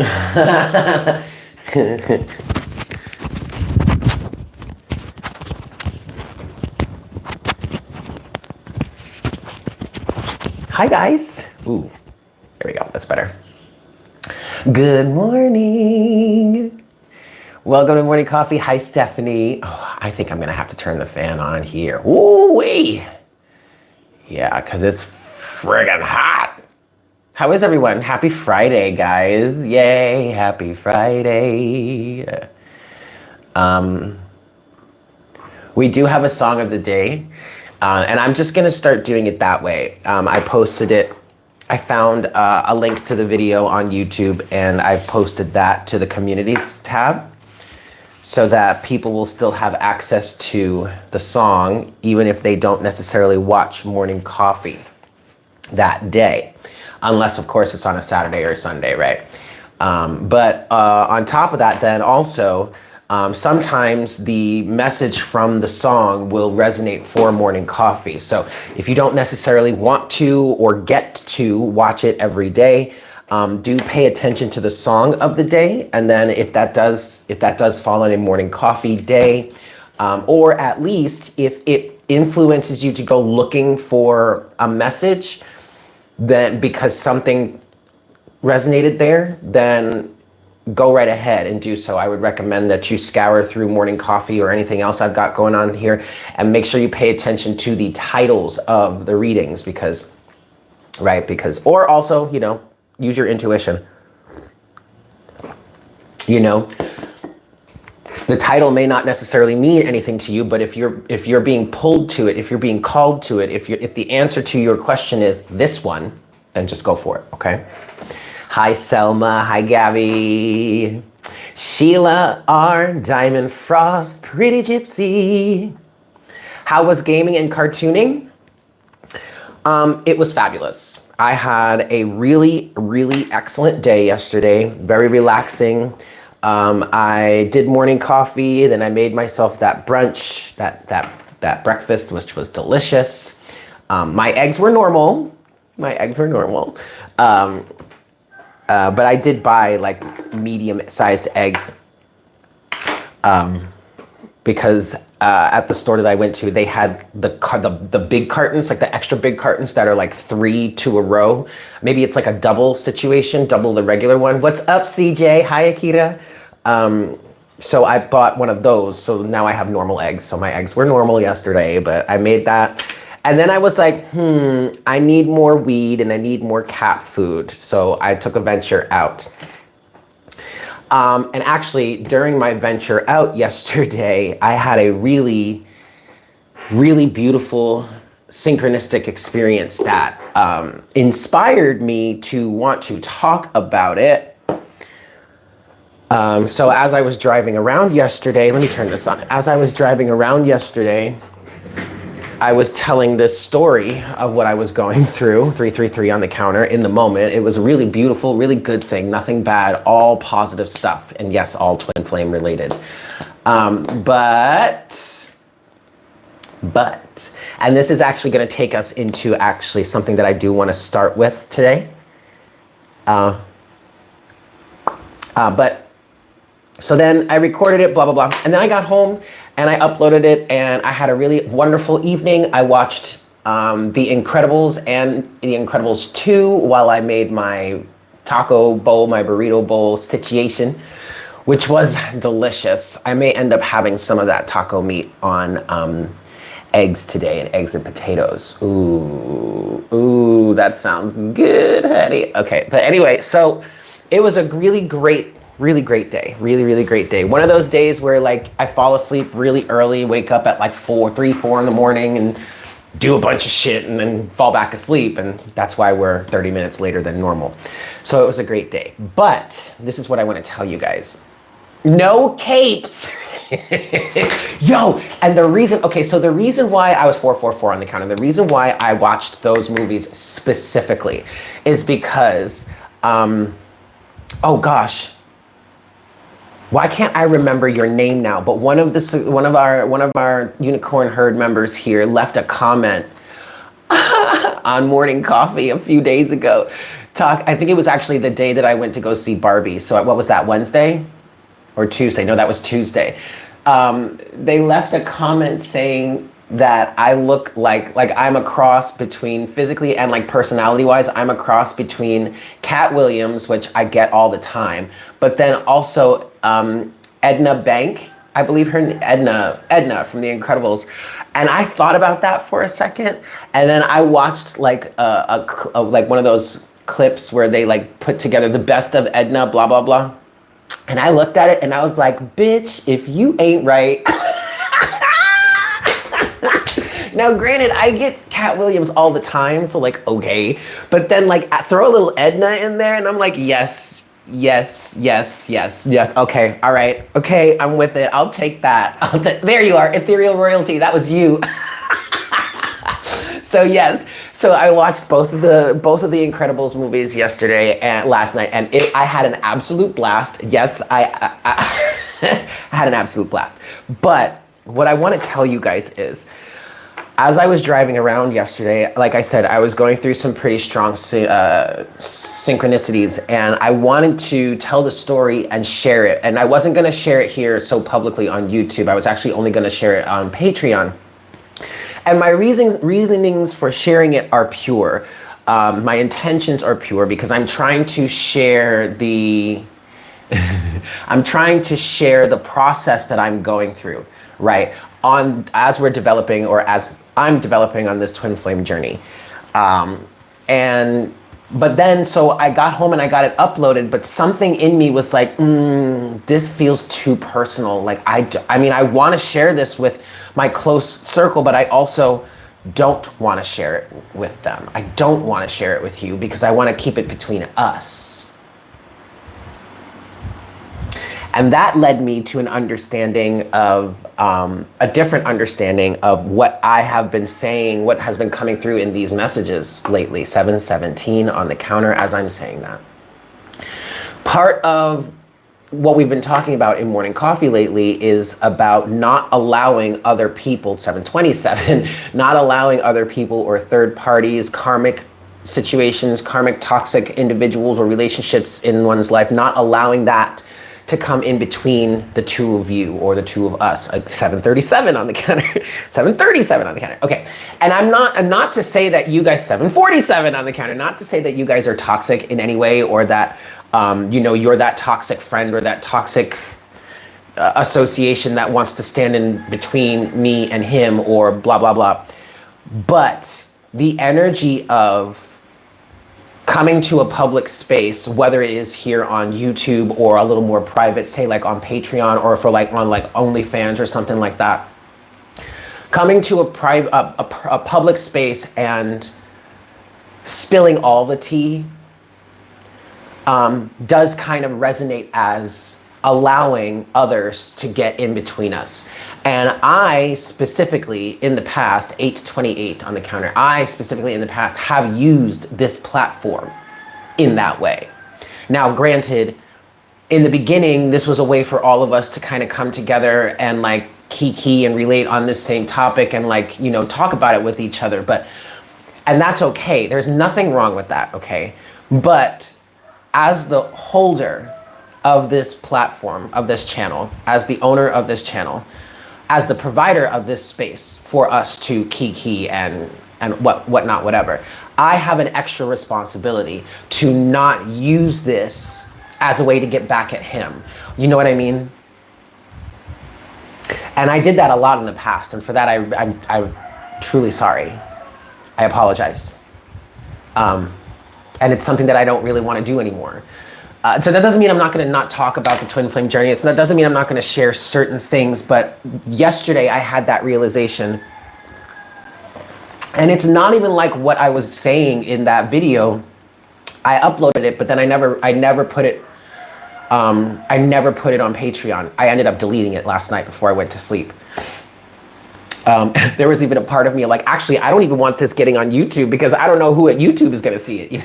Hi guys. Ooh, there we go, that's better. Good morning. Welcome to Morning Coffee. Hi Stephanie. Oh, I think I'm gonna have to turn the fan on here. Ooh-wee. Yeah, cause it's friggin' hot. How is everyone? Happy Friday, guys. Yay, happy Friday. We do have a song of the day, and I'm just gonna start doing it that way. I posted it, I found a link to the video on YouTube, and I posted that to the communities tab so that people will still have access to the song, even if they don't necessarily watch Morning Coffee that day. Unless, of course, it's on a Saturday or Sunday, right? But on top of that, then also, sometimes the message from the song will resonate for Morning Coffee. So if you don't necessarily want to or get to watch it every day, do pay attention to the song of the day. And then if that does fall on a Morning Coffee day, or at least if it influences you to go looking for a message, then because something resonated there, then go right ahead and do so. I would recommend that you scour through Morning Coffee or anything else I've got going on here and make sure you pay attention to the titles of the readings because, or also, use your intuition. The title may not necessarily mean anything to you, but if you're being pulled to it, if you're being called to it, if the answer to your question is this one, then just go for it, okay? Hi Selma, hi Gabby, Sheila R, Diamond Frost, Pretty Gypsy. How was gaming and cartooning? It was fabulous. I had a really, really excellent day yesterday, very relaxing. I did Morning Coffee, then I made myself that brunch, that breakfast, which was delicious. My eggs were normal. But I did buy like medium-sized eggs because at the store that I went to, they had the big cartons, like the extra big cartons that are like 3 to a row. Maybe it's like a double situation, double the regular one. What's up, CJ? Hi, Akita. So I bought one of those. So now I have normal eggs. So my eggs were normal yesterday, but I made that. And then I was like, I need more weed and I need more cat food. So I took a venture out. And actually, during my venture out yesterday, I had a really, really beautiful synchronistic experience that inspired me to want to talk about it. So as I was driving around yesterday, let me turn this on. As I was driving around yesterday, I was telling this story of what I was going through, 333 on the counter in the moment. It was a really beautiful, really good thing, nothing bad, all positive stuff. And yes, all twin flame related. But, and this is actually gonna take us into actually something that I do wanna start with today. So then I recorded it, blah, blah, blah. And then I got home and I uploaded it and I had a really wonderful evening. I watched The Incredibles and The Incredibles 2 while I made my taco bowl, my burrito bowl situation, which was delicious. I may end up having some of that taco meat on eggs today, and eggs and potatoes. Ooh, that sounds good, honey. Okay, but anyway, so it was a really great day. Really great day. One of those days where like I fall asleep really early, wake up at like 4 in the morning and do a bunch of shit and then fall back asleep. And that's why we're 30 minutes later than normal. So it was a great day. But this is what I want to tell you guys. No capes. Yo, and the reason why I was 444 on the counter, the reason why I watched those movies specifically is because, oh gosh, why can't I remember your name now? But one of our Unicorn Herd members here left a comment on Morning Coffee a few days ago. I think it was actually the day that I went to go see Barbie. So what was that, Wednesday or Tuesday? No, that was Tuesday. They left a comment saying that I look like I'm a cross between physically and like personality wise, I'm a cross between Cat Williams, which I get all the time, but then also Edna Bank, I believe her, Edna from The Incredibles. And I thought about that for a second, and then I watched like like one of those clips where they like put together the best of Edna, blah, blah, blah. And I looked at it and I was like, bitch, if you ain't right. Now, granted, I get Cat Williams all the time, so like, okay. But then like throw a little Edna in there and I'm like, yes, yes, yes, yes, yes. Okay, all right. Okay, I'm with it. I'll take that. There you are, ethereal royalty. That was you. So yes, so I watched both of the Incredibles movies yesterday and last night, and I had an absolute blast. Yes, I had an absolute blast. But what I want to tell you guys is, as I was driving around yesterday, like I said, I was going through some pretty strong synchronicities, and I wanted to tell the story and share it. And I wasn't going to share it here so publicly on YouTube. I was actually only going to share it on Patreon. And my reasonings for sharing it are pure. My intentions are pure because I'm trying to share the process that I'm going through, right? As we're developing, or as I'm developing on this twin flame journey. But then, so I got home and I got it uploaded, but something in me was like, this feels too personal. Like, I mean, I want to share this with my close circle, but I also don't want to share it with them. I don't want to share it with you because I want to keep it between us. And that led me to an understanding of, a different understanding of what I have been saying, what has been coming through in these messages lately. 717 on the counter as I'm saying that. Part of what we've been talking about in Morning Coffee lately is about not allowing other people, 727, not allowing other people or third parties, karmic situations, karmic toxic individuals or relationships in one's life, not allowing that to come in between the two of you or the two of us. Like 737 on the counter, 737 on the counter. Okay, and I'm not to say that you guys, 747 on the counter, not to say that you guys are toxic in any way, or that you're that toxic friend or that toxic association that wants to stand in between me and him, or blah, blah, blah. But the energy of coming to a public space, whether it is here on YouTube or a little more private, say like on Patreon, or for like on like OnlyFans or something like that, coming to a public space and spilling all the tea does kind of resonate as allowing others to get in between us. And I specifically in the past, 828 on the counter, I specifically in the past have used this platform in that way. Now, granted, in the beginning, this was a way for all of us to kind of come together and like kiki and relate on this same topic and like, talk about it with each other. And that's okay. There's nothing wrong with that, okay? But as the holder of this platform, of this channel, as the owner of this channel, as the provider of this space for us to kiki and whatnot, whatever, I have an extra responsibility to not use this as a way to get back at him. You know what I mean? And I did that a lot in the past, and for that I'm truly sorry. I apologize. And it's something that I don't really want to do anymore. So that doesn't mean I'm not going to not talk about the twin flame journey. That doesn't mean I'm not going to share certain things. But yesterday I had that realization. And it's not even like what I was saying in that video. I uploaded it, but then I never put it. I never put it on Patreon. I ended up deleting it last night before I went to sleep. There was even a part of me like, actually, I don't even want this getting on YouTube because I don't know who at YouTube is going to see it.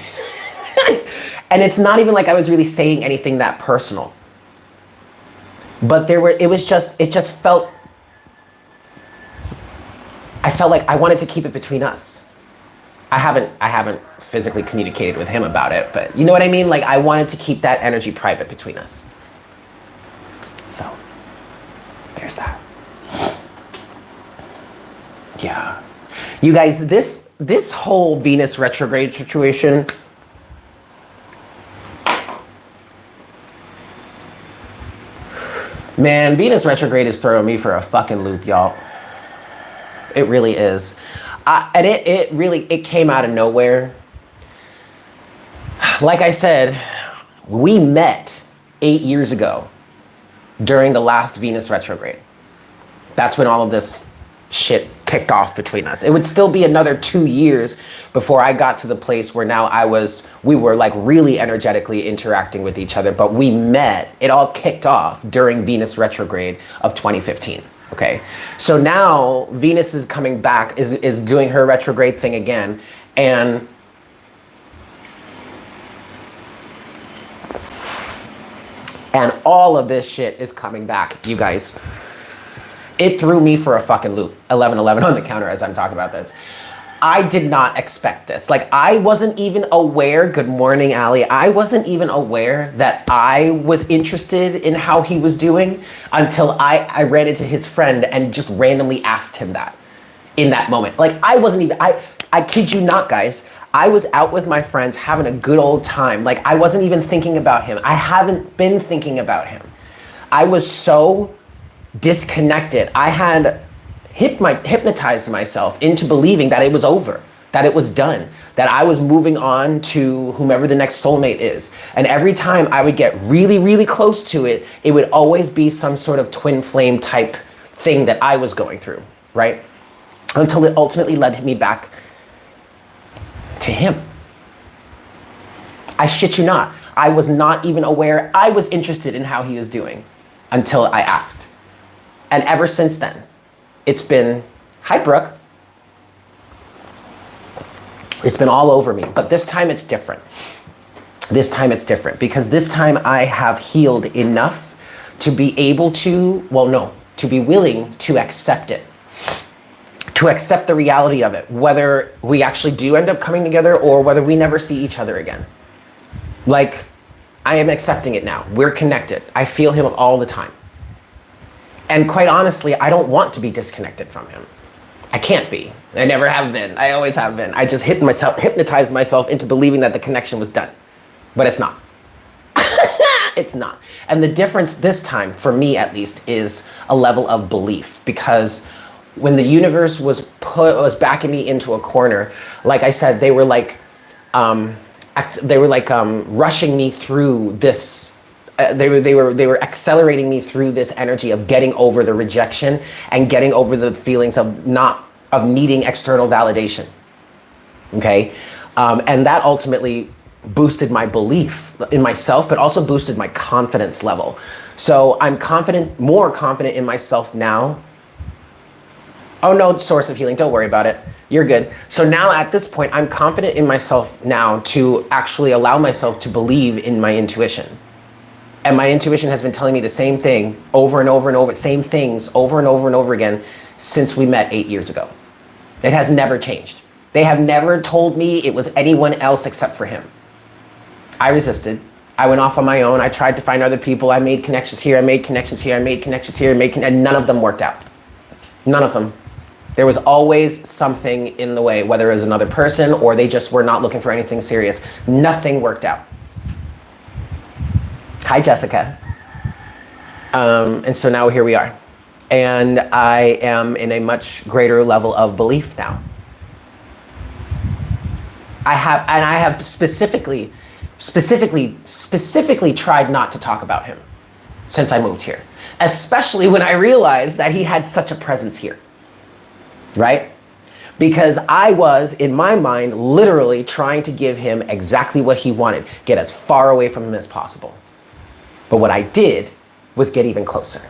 And it's not even like I was really saying anything that personal. But it just felt, I felt like I wanted to keep it between us. I haven't physically communicated with him about it, but you know what I mean? Like, I wanted to keep that energy private between us. So, there's that. Yeah. You guys, this whole Venus retrograde situation, man, Venus retrograde is throwing me for a fucking loop, y'all. It really is. And it came out of nowhere. Like I said, we met 8 years ago during the last Venus retrograde. That's when all of this shit kicked off between us. It would still be another 2 years before I got to the place where now we were like really energetically interacting with each other, but we met, it all kicked off during Venus retrograde of 2015. Okay, so now Venus is coming back, is doing her retrograde thing again, and all of this shit is coming back, you guys. It threw me for a fucking loop. 1111 on the counter as I'm talking about this. I did not expect this. Like, I wasn't even aware, good morning, Allie. I wasn't even aware that I was interested in how he was doing until I ran into his friend and just randomly asked him that in that moment. Like, I wasn't even, I kid you not, guys. I was out with my friends having a good old time. Like, I wasn't even thinking about him. I haven't been thinking about him. I was so disconnected. I had hypnotized myself into believing that it was over, that it was done, that I was moving on to whomever the next soulmate is. And every time I would get really, really close to it, it would always be some sort of twin flame type thing that I was going through, right? Until it ultimately led me back to him. I shit you not. I was not even aware I was interested in how he was doing until I asked. And ever since then, it's been, hi Brooke. It's been all over me, but this time it's different. This time it's different because this time I have healed enough to be able to, to be willing to accept it. To accept the reality of it, whether we actually do end up coming together or whether we never see each other again. Like, I am accepting it now. We're connected. I feel him all the time. And quite honestly, I don't want to be disconnected from him. I can't be. I never have been. I always have been. I just hypnotized myself into believing that the connection was done. But it's not. It's not. And the difference this time, for me at least, is a level of belief. Because when the universe was backing me into a corner, like I said, they were like rushing me through this. They were accelerating me through this energy of getting over the rejection and getting over the feelings of needing external validation. Okay, and that ultimately boosted my belief in myself, but also boosted my confidence level. So I'm more confident in myself now. Oh no, source of healing, don't worry about it. You're good. So now at this point, I'm confident in myself now to actually allow myself to believe in my intuition. And my intuition has been telling me the same thing over and over and over, same things over and over and over again since we met 8 years ago. It has never changed. They have never told me it was anyone else except for him. I resisted. I went off on my own. I tried to find other people. I made connections here. I made connections here. I made connections here. And none of them worked out. None of them. There was always something in the way, whether it was another person or they just were not looking for anything serious. Nothing worked out. Hi, Jessica. And so now here we are. And I am in a much greater level of belief now. I have specifically tried not to talk about him since I moved here. Especially when I realized that he had such a presence here, right? Because I was, in my mind, literally trying to give him exactly what he wanted, get as far away from him as possible. But what I did was get even closer.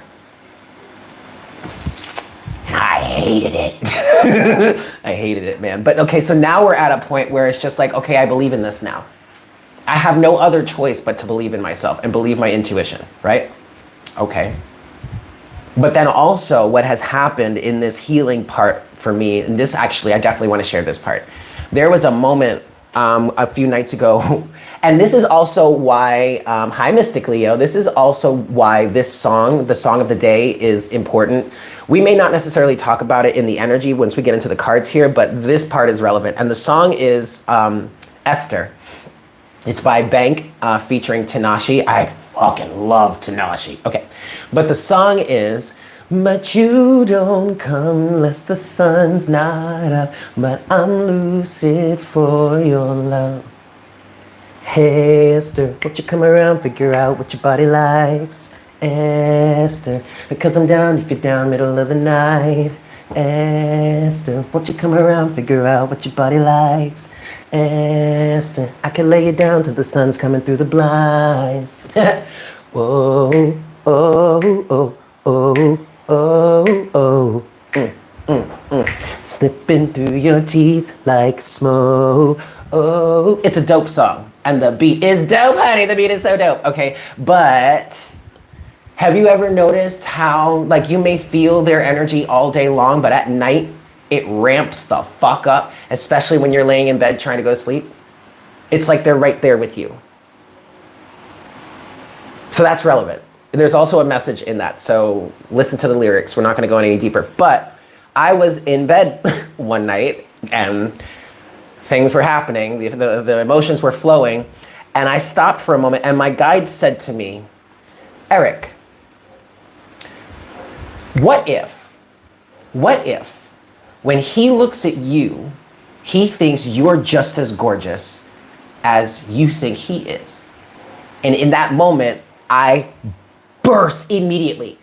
I hated it. I hated it, man. But okay, so now we're at a point where it's just like, okay, I believe in this now. I have no other choice but to believe in myself and believe my intuition, right? Okay. But then also what has happened in this healing part for me, and this actually, I definitely want to share this part, There was a moment a few nights ago, and this is also why, hi Mystic Leo, this is also why this song, the song of the day, is important. We may not necessarily talk about it in the energy once we get into the cards here, but this part is relevant. And the song is A.fter. It's by Bank featuring Tanashi. I fucking love Tanashi. Okay, but the song is, but you don't come unless the sun's not up, but I'm lucid for your love. Hey A.fter, won't you come around, figure out what your body likes? A.fter, because I'm down if you're down, middle of the night. A.fter, won't you come around, figure out what your body likes? A.fter, I can lay you down till the sun's coming through the blinds. Whoa, oh, oh, oh. Oh, oh, slipping through your teeth like smoke. Oh, it's a dope song. And the beat is dope, honey. The beat is so dope. Okay, but have you ever noticed how, like, you may feel their energy all day long, but at night, it ramps the fuck up, especially when you're laying in bed trying to go to sleep? It's like they're right there with you. So that's relevant. There's also a message in that, so listen to the lyrics. We're not gonna go any deeper. But I was in bed one night and things were happening, the emotions were flowing, and I stopped for a moment and my guide said to me, Eric, what if when he looks at you, he thinks you're just as gorgeous as you think he is? And in that moment, I immediately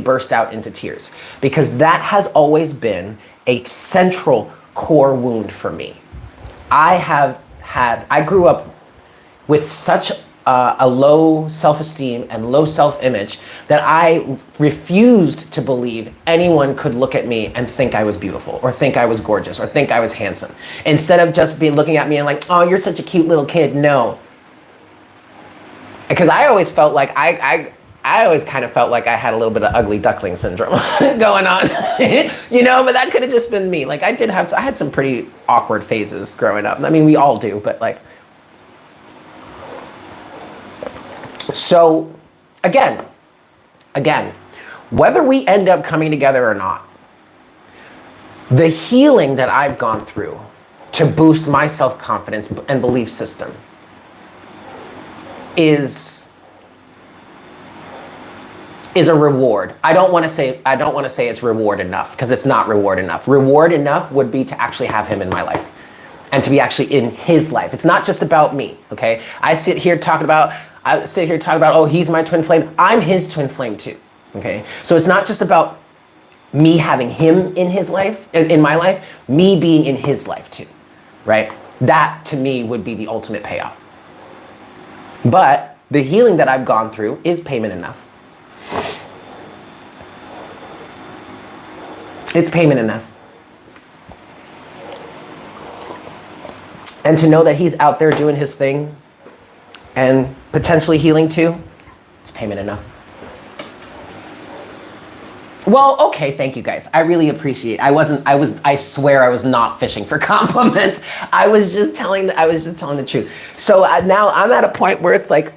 burst out into tears, because that has always been a central core wound for me. I grew up with such a low self-esteem and low self-image that I refused to believe anyone could look at me and think I was beautiful or think I was gorgeous or think I was handsome. Instead of just looking at me and like, oh, you're such a cute little kid. No. Because I always felt like I always kind of felt like I had a little bit of ugly duckling syndrome going on, you know, but that could have just been me. Like I had some pretty awkward phases growing up. I mean, we all do, but like, so again, whether we end up coming together or not, the healing that I've gone through to boost my self-confidence and belief system is a reward. I don't want to say it's reward enough, because it's not reward enough. Reward enough would be to actually have him in my life and to be actually in his life. It's not just about me, okay? I sit here talking about, oh, he's my twin flame. I'm his twin flame too, okay? So it's not just about me having him in his life, in my life, me being in his life too, right? That to me would be the ultimate payout. But the healing that I've gone through is payment enough. It's payment enough. And to know that he's out there doing his thing and potentially healing too, it's payment enough. Well, okay, thank you guys. I really appreciate it. I swear I was not fishing for compliments. I was just telling the truth. So now I'm at a point where it's like,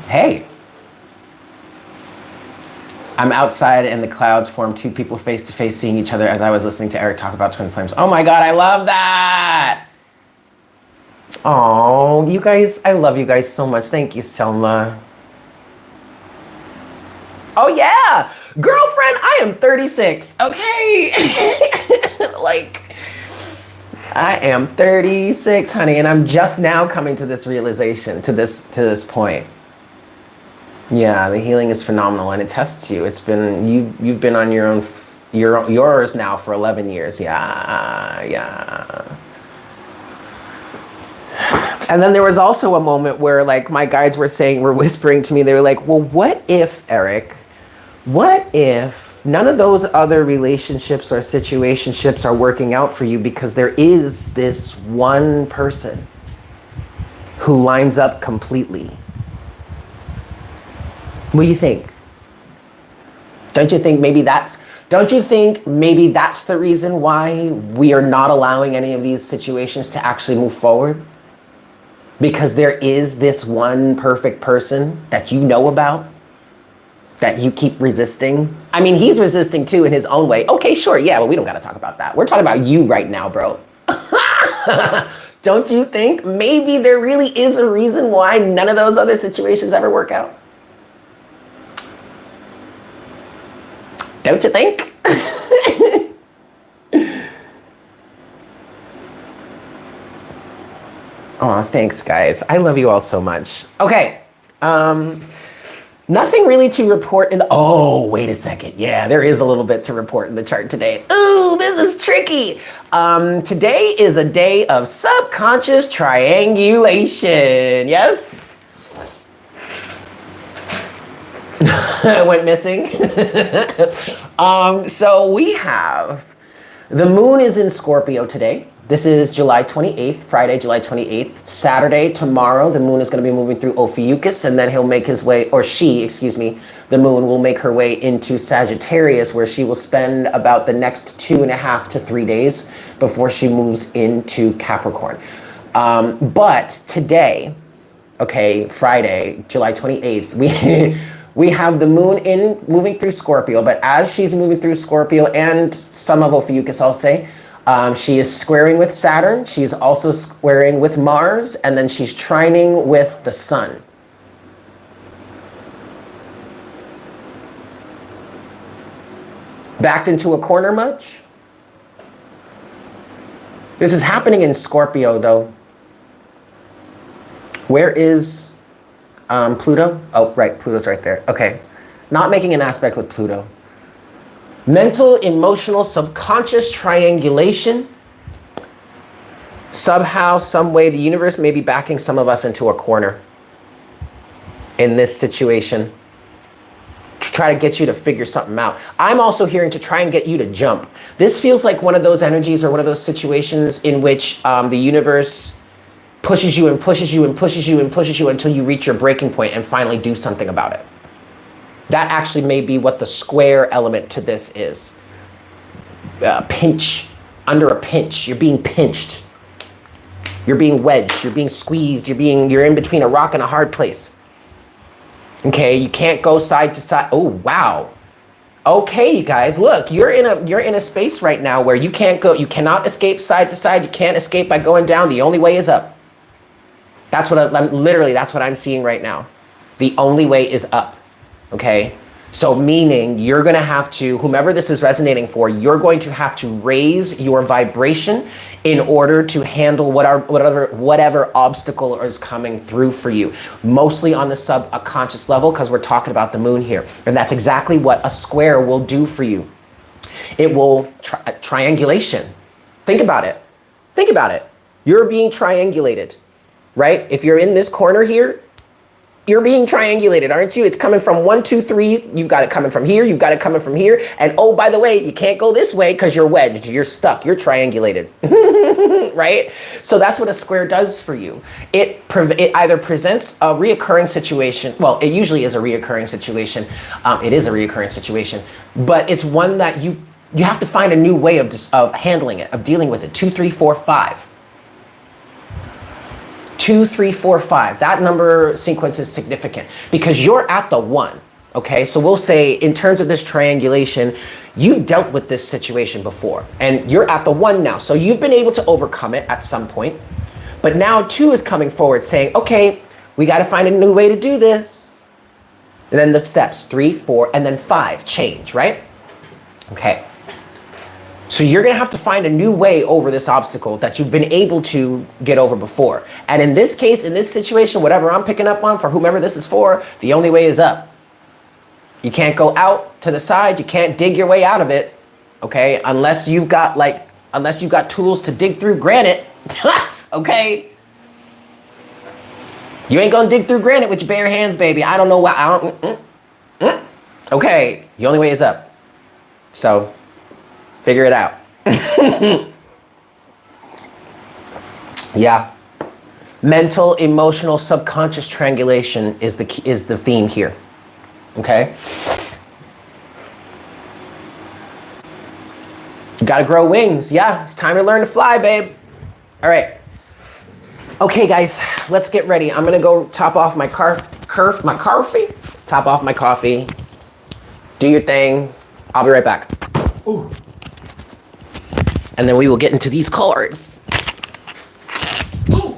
hey, I'm outside and the clouds form two people face to face seeing each other as I was listening to Eric talk about twin flames. Oh my God, I love that. Oh, you guys, I love you guys so much. Thank you, Selma. Oh yeah, girlfriend, I am 36, okay? Like, I am 36, honey, and I'm just now coming to this realization, to this point. Yeah, the healing is phenomenal, and it tests you. It's been, you've been on your own, yours now for 11 years, yeah. And then there was also a moment where like my guides were whispering to me, they were like, well, what if, Eric, what if none of those other relationships or situationships are working out for you because there is this one person who lines up completely? What do you think? Don't you think maybe that's Don't you think maybe that's the reason why we are not allowing any of these situations to actually move forward? Because there is this one perfect person that you know about that you keep resisting. I mean, he's resisting too in his own way. Okay, sure, yeah, but we don't gotta talk about that. We're talking about you right now, bro. Don't you think maybe there really is a reason why none of those other situations ever work out? Don't you think? Oh, thanks, guys. I love you all so much. Okay. Nothing really to report in the... Oh, wait a second. Yeah, there is a little bit to report in the chart today. Ooh, this is tricky. Today is a day of subconscious triangulation. Yes? I went missing. So we have... The moon is in Scorpio today. This is July 28th, Friday, July 28th. Saturday, tomorrow, the moon is going to be moving through Ophiuchus, and then he'll make his way, or she, excuse me, the moon will make her way into Sagittarius, where she will spend about the next 2.5 to 3 days before she moves into Capricorn. But today, okay, Friday, July 28th, we have the moon moving through Scorpio, but as she's moving through Scorpio and some of Ophiuchus, I'll say, she is squaring with Saturn. She's also squaring with Mars, and then she's trining with the Sun. Backed into a corner much? This is happening in Scorpio, though. Where is Pluto? Oh, right, Pluto's right there. Okay. Not making an aspect with Pluto. Mental, emotional, subconscious triangulation. Somehow, some way, the universe may be backing some of us into a corner in this situation to try to get you to figure something out. I'm also hearing to try and get you to jump. This feels like one of those energies or one of those situations in which the universe pushes you and pushes you and pushes you and pushes you until you reach your breaking point and finally do something about it. That actually may be what the square element to this is. Pinch, under a pinch. You're being pinched. You're being wedged. You're being squeezed. You're in between a rock and a hard place. Okay, you can't go side to side. Oh, wow. Okay, you guys, look, you're in a space right now where you can't go, you cannot escape side to side. You can't escape by going down. The only way is up. That's what that's what I'm seeing right now. The only way is up. Okay, so meaning you're going to have to, whomever this is resonating for, you're going to have to raise your vibration in order to handle whatever obstacle is coming through for you, mostly on the subconscious level, because we're talking about the moon here. And that's exactly what a square will do for you. It will triangulation. Think about it. Think about it. You're being triangulated, right? If you're in this corner here, you're being triangulated, aren't you? It's coming from 1, 2, 3. You've got it coming from here. You've got it coming from here. And oh, by the way, you can't go this way because you're wedged. You're stuck. You're triangulated, right? So that's what a square does for you. It either presents a reoccurring situation. Well, it usually is a reoccurring situation. It is a reoccurring situation, but it's one that you have to find a new way of handling it, of dealing with it. 2, 3, 4, 5. 2, 3, 4, 5. That number sequence is significant because you're at the 1. Okay, so we'll say in terms of this triangulation, you've dealt with this situation before and you're at the 1 now. So you've been able to overcome it at some point. But now 2 is coming forward saying, okay, we got to find a new way to do this. And then the steps 3, 4, and then 5 change, right? Okay. So you're going to have to find a new way over this obstacle that you've been able to get over before. And in this case, in this situation, whatever I'm picking up on for whomever this is for, the only way is up. You can't go out to the side. You can't dig your way out of it. Okay. Unless you've got tools to dig through granite. Okay. You ain't going to dig through granite with your bare hands, baby. I don't know why. Okay. The only way is up. So figure it out. Yeah. Mental, emotional, subconscious triangulation is the theme here. Okay? You gotta grow wings. Yeah, it's time to learn to fly, babe. All right. Okay, guys, let's get ready. I'm gonna go top off my coffee. Top off my coffee. Do your thing. I'll be right back. Ooh. And then we will get into these cards. Ooh.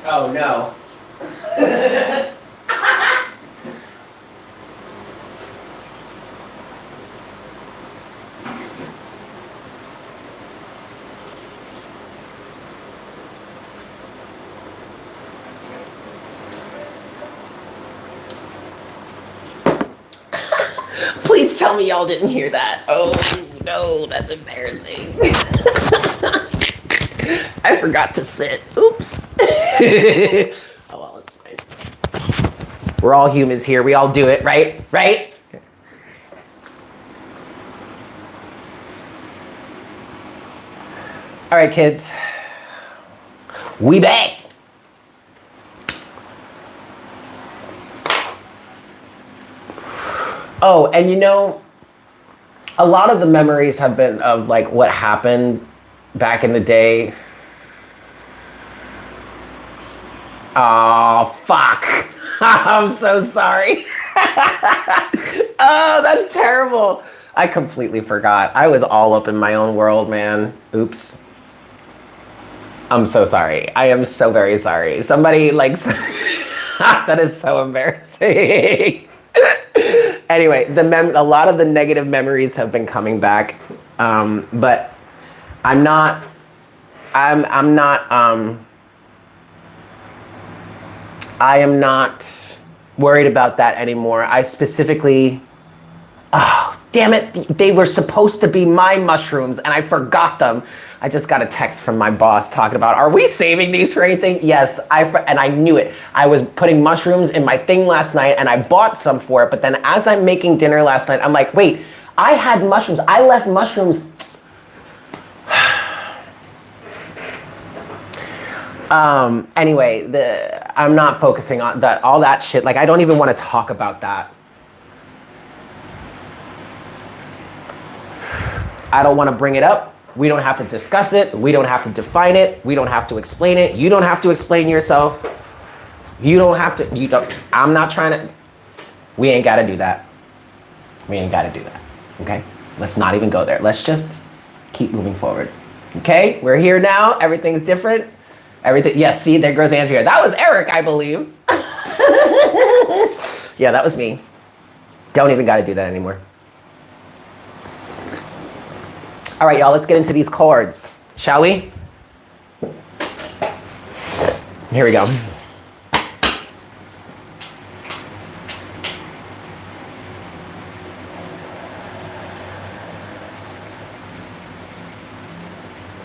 Oh no. Please tell me y'all didn't hear that. Oh no, that's embarrassing. I forgot to sit. Oops. Oh well, it's fine. We're all humans here. We all do it, right? Right? All right, kids. We back. Oh, and you know, a lot of the memories have been of like what happened back in the day. Oh, fuck. I'm so sorry. Oh, that's terrible. I completely forgot. I was all up in my own world, man. Oops. I'm so sorry. I am so very sorry. Somebody like, that is so embarrassing. Anyway, a lot of the negative memories have been coming back, but I am not worried about that anymore. I specifically, oh, damn it, they were supposed to be my mushrooms and I forgot them. I just got a text from my boss talking about, are we saving these for anything? Yes, and I knew it. I was putting mushrooms in my thing last night and I bought some for it, but then as I'm making dinner last night, I'm like, wait, I had mushrooms. I left mushrooms. Anyway, I'm not focusing on all that shit. Like, I don't even want to talk about that. I don't want to bring it up. We don't have to discuss it. We don't have to define it. We don't have to explain it. You don't have to explain yourself. You don't have to, I'm not trying to, we ain't got to do that. We ain't got to do that. Okay? Let's not even go there. Let's just keep moving forward. Okay? We're here now. Everything's different. Everything. Yes, see, there goes Andrea. That was Eric, I believe. Yeah, that was me. Don't even got to do that anymore. All right, y'all, let's get into these cards, shall we? Here we go.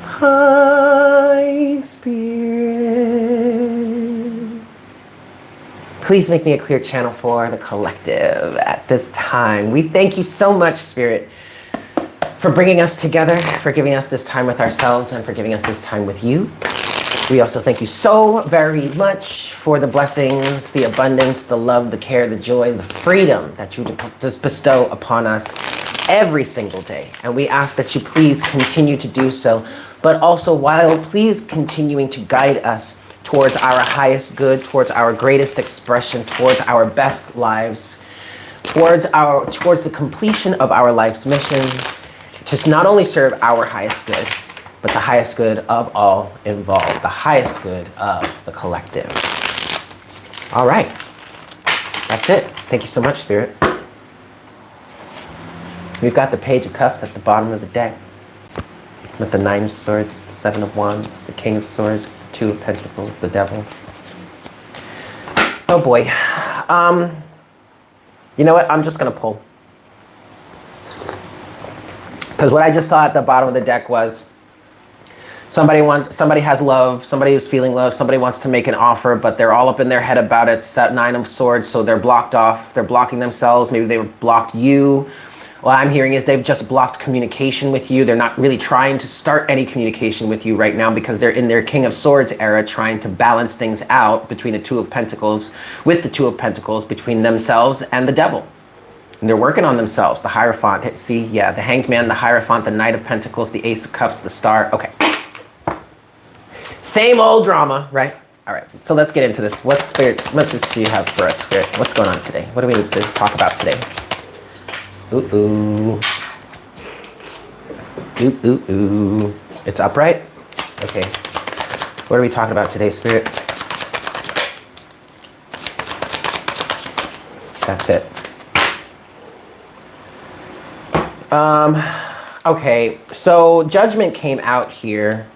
Hi, Spirit. Please make me a clear channel for the collective at this time. We thank you so much, Spirit, for bringing us together, for giving us this time with ourselves, and for giving us this time with you. We also thank you so very much for the blessings, the abundance, the love, the care, the joy, the freedom that you just bestow upon us every single day. And we ask that you please continue to do so, but also while please continuing to guide us towards our highest good, towards our greatest expression, towards our best lives, towards the completion of our life's mission, to not only serve our highest good, with the highest good of all involved, the highest good of the collective. All right. That's it. Thank you so much, Spirit. We've got the Page of Cups at the bottom of the deck with the Nine of Swords, the Seven of Wands, the King of Swords, the Two of Pentacles, the Devil. Oh boy. You know what? I'm just going to pull. Because what I just saw at the bottom of the deck was somebody has love, somebody is feeling love, somebody wants to make an offer, but they're all up in their head about it. It's that Nine of Swords, so they're blocked off. They're blocking themselves. Maybe they blocked you. What I'm hearing is they've just blocked communication with you. They're not really trying to start any communication with you right now because they're in their King of Swords era trying to balance things out between the Two of Pentacles, with the Two of Pentacles, between themselves and the Devil. And they're working on themselves. The Hierophant, see, yeah, the Hanged Man, the Hierophant, the Knight of Pentacles, the Ace of Cups, the Star. Okay. Same old drama, right? All right, so let's get into this. What spirit message do you have for us, Spirit? What's going on today? What do we need to talk about today? Ooh, ooh. Ooh, ooh, ooh. It's upright? Okay. What are we talking about today, Spirit? That's it. Okay, so Judgment came out here.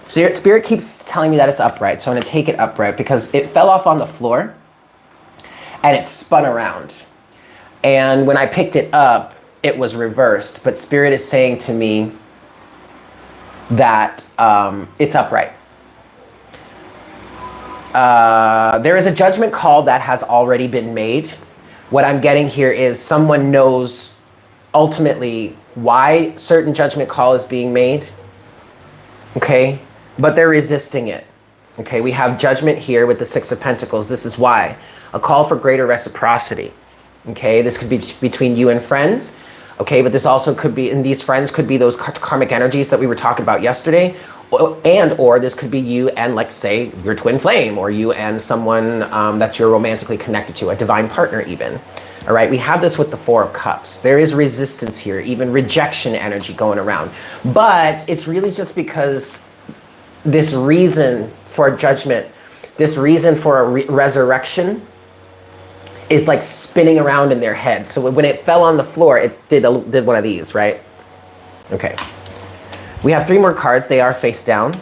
Spirit keeps telling me that it's upright, so I'm going to take it upright because it fell off on the floor and it spun around. And when I picked it up, it was reversed. But Spirit is saying to me that it's upright. There is a judgment call that has already been made. What I'm getting here is someone knows ultimately why certain judgment call is being made. Okay? But they're resisting it. Okay? We have judgment here with the Six of Pentacles. This is why. A call for greater reciprocity. Okay, this could be between you and friends. Okay, but this also could be, and these friends could be those karmic energies that we were talking about yesterday. Or this could be you and, like, say, your twin flame, or you and someone that you're romantically connected to, a divine partner even. All right, we have this with the Four of Cups. There is resistance here, even rejection energy going around. But it's really just because this reason for judgment, this reason for a resurrection, is like spinning around in their head. So when it fell on the floor, it did one of these, right? Okay. We have 3 more cards. They are face down.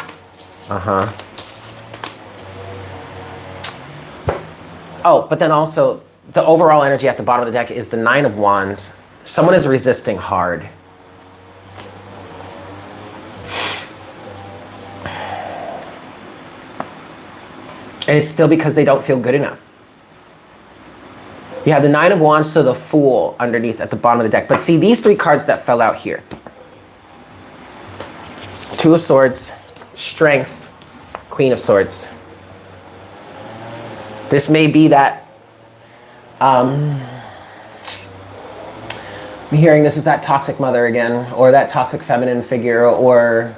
Oh, but then also the overall energy at the bottom of the deck is the Nine of Wands. Someone is resisting hard. And it's still because they don't feel good enough. You have the Nine of Wands, so the Fool underneath at the bottom of the deck. But see, these 3 cards that fell out here. Two of Swords, Strength, Queen of Swords. This may be that, I'm hearing this is that toxic mother again, or that toxic feminine figure, or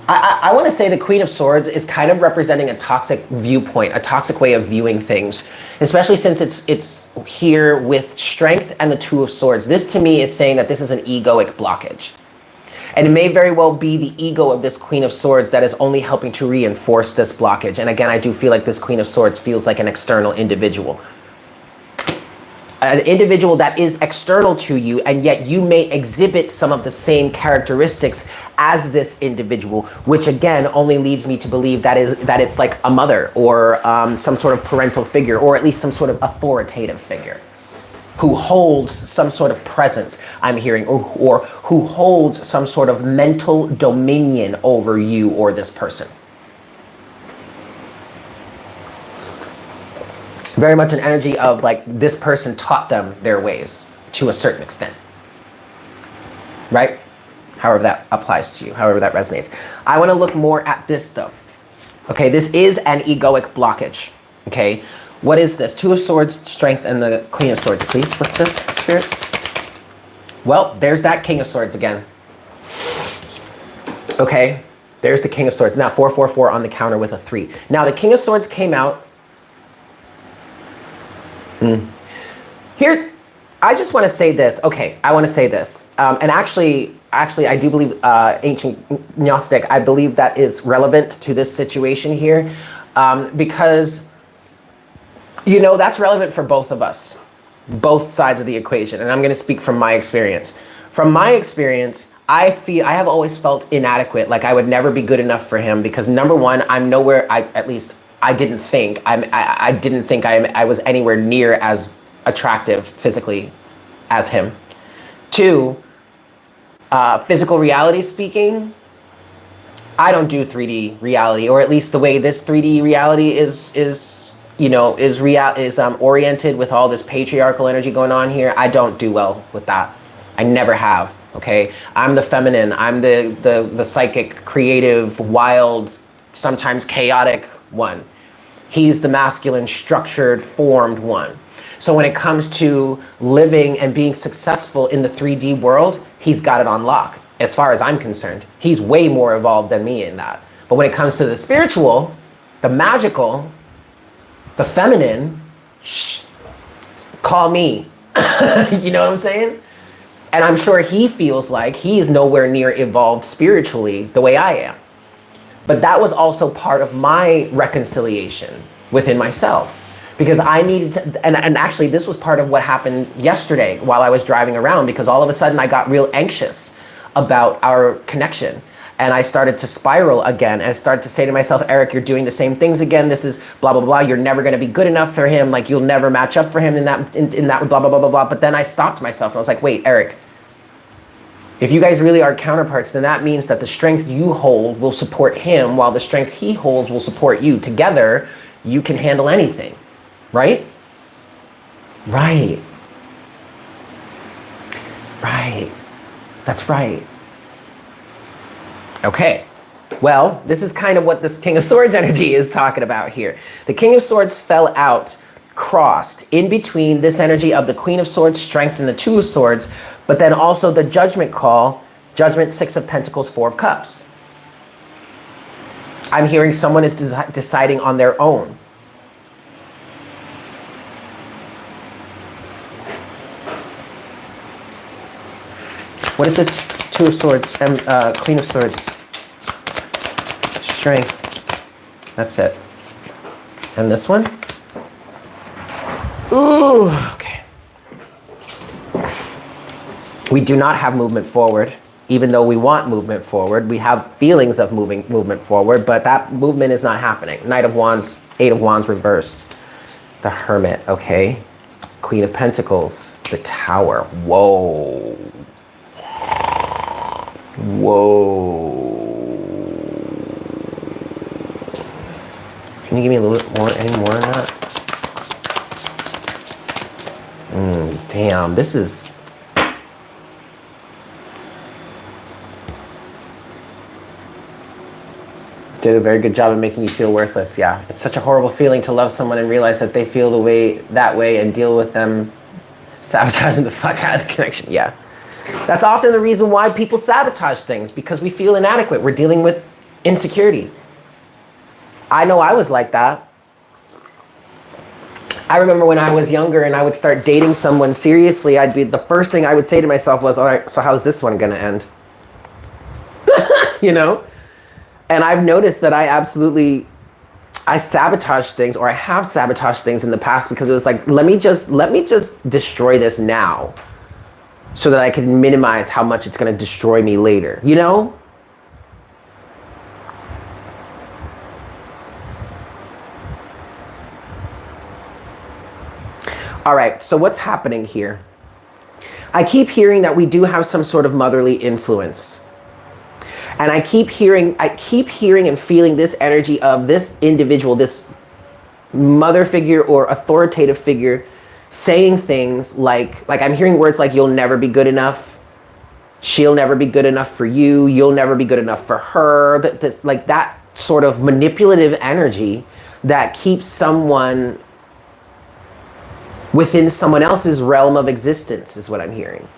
I want to say the Queen of Swords is kind of representing a toxic viewpoint, a toxic way of viewing things, especially since it's here with Strength and the Two of Swords. This to me is saying that this is an egoic blockage. And it may very well be the ego of this Queen of Swords that is only helping to reinforce this blockage. And again, I do feel like this Queen of Swords feels like an external individual. An individual that is external to you, and yet you may exhibit some of the same characteristics as this individual, which again only leads me to believe that it's like a mother, or some sort of parental figure, or at least some sort of authoritative figure who holds some sort of presence, I'm hearing, or who holds some sort of mental dominion over you or this person. Very much an energy of like this person taught them their ways to a certain extent, right? However that applies to you, however that resonates. I want to look more at this though. Okay, this is an egoic blockage. Okay, what is this? Two of Swords, Strength, and the Queen of Swords, please. What's this, Spirit? Well, there's that King of Swords again. Okay, there's the King of Swords. Now 444 on the counter with a 3. Now the King of Swords came out. Here, I just want to say this. Okay, I want to say this. And actually, actually, I do believe ancient Gnostic, I believe that is relevant to this situation here, because, you know, that's relevant for both of us, both sides of the equation. And I'm going to speak from my experience. From my experience, I have always felt inadequate, like I would never be good enough for him, because number one, I'm nowhere, at least I didn't think, I didn't think I was anywhere near as attractive physically as him. Two, physical reality speaking, I don't do 3D reality, or at least the way this 3D reality is oriented with all this patriarchal energy going on here. I don't do well with that. I never have. Okay, I'm the feminine. I'm the psychic, creative, wild, sometimes chaotic one. He's the masculine, structured, formed one. So when it comes to living and being successful in the 3D world, he's got it on lock. As far as I'm concerned, he's way more evolved than me in that. But when it comes to the spiritual, the magical, the feminine, call me. You know what I'm saying? And I'm sure he feels like he's nowhere near evolved spiritually the way I am. But that was also part of my reconciliation within myself. Because I needed to, and actually this was part of what happened yesterday while I was driving around, because all of a sudden I got real anxious about our connection. And I started to spiral again and started to say to myself, Eric, you're doing the same things again. This is blah, blah, blah. You're never going to be good enough for him. Like, you'll never match up for him in that blah, blah, blah, blah, blah. But then I stopped myself and I was like, wait, Eric, if you guys really are counterparts, then that means that the strength you hold will support him, while the strength he holds will support you. Together, you can handle anything, right? Right. Right. That's right. Okay. Well, this is kind of what this King of Swords energy is talking about here. The King of Swords fell out, crossed in between this energy of the Queen of Swords, strength, and the Two of Swords, but then also the Judgment call, Judgment, Six of Pentacles, Four of Cups. I'm hearing someone is deciding on their own. What is this Two of Swords and Queen of Swords? Strength. That's it. And this one? Ooh, okay. We do not have movement forward, even though we want movement forward. We have feelings of movement forward, but that movement is not happening. Knight of Wands, Eight of Wands reversed. The Hermit, okay. Queen of Pentacles, the Tower. Whoa. Whoa. Can you give me a little bit more, any more on that? Damn, this is... Did a very good job of making you feel worthless. Yeah, it's such a horrible feeling to love someone and realize that they feel that way and deal with them sabotaging the fuck out of the connection. Yeah, that's often the reason why people sabotage things, because we feel inadequate. We're dealing with insecurity. I know I was like that. I remember when I was younger and I would start dating someone seriously, the first thing I would say to myself was, all right, so how's this one gonna end? You know? And I've noticed that I sabotage things, or I have sabotaged things in the past, because it was like, let me just destroy this now so that I can minimize how much it's going to destroy me later, you know? All right, so what's happening here? I keep hearing that we do have some sort of motherly influence. And I keep hearing and feeling this energy of this individual, this mother figure or authoritative figure, saying things like I'm hearing words like, you'll never be good enough, she'll never be good enough for you, you'll never be good enough for her, like that sort of manipulative energy that keeps someone within someone else's realm of existence is what I'm hearing.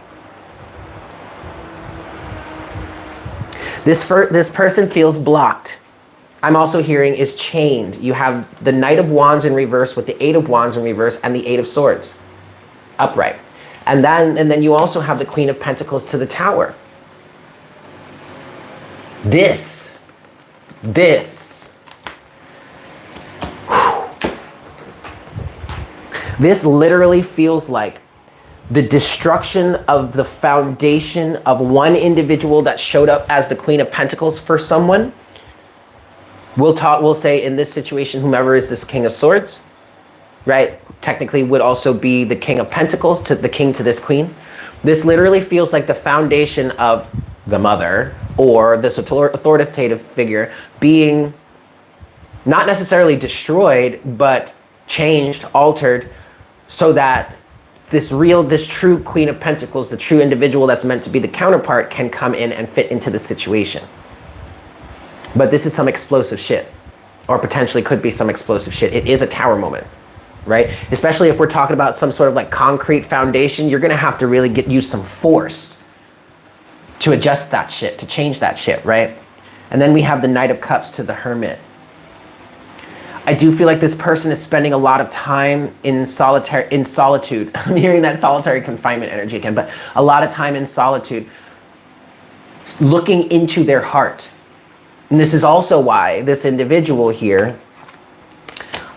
This person feels blocked. I'm also hearing is chained. You have the Knight of Wands in reverse with the Eight of Wands in reverse and the Eight of Swords upright. And then you also have the Queen of Pentacles to the Tower. This literally feels like the destruction of the foundation of one individual that showed up as the Queen of Pentacles for someone. We'll say in this situation, whomever is this King of Swords, right? Technically would also be the King of Pentacles to the king to this queen. This literally feels like the foundation of the mother or this authoritative figure being not necessarily destroyed, but changed, altered, so that this true Queen of Pentacles, the true individual that's meant to be the counterpart, can come in and fit into the situation. But this is some explosive shit, or potentially could be some explosive shit. It is a tower moment, right? Especially if we're talking about some sort of like concrete foundation, you're gonna have to really use some force to adjust that shit, to change that shit, right? And then we have the Knight of Cups to the Hermit. I do feel like this person is spending a lot of time in solitude. I'm hearing that solitary confinement energy again, but a lot of time in solitude, looking into their heart. And this is also why this individual here,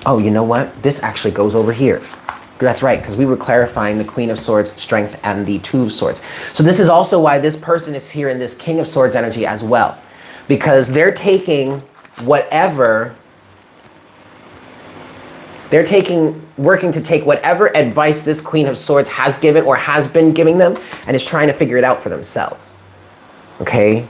oh, you know what? This actually goes over here. That's right, because we were clarifying the Queen of Swords strength and the Two of Swords. So this is also why this person is here in this King of Swords energy as well, because they're taking whatever, working to take whatever advice this Queen of Swords has given or has been giving them and is trying to figure it out for themselves. Okay?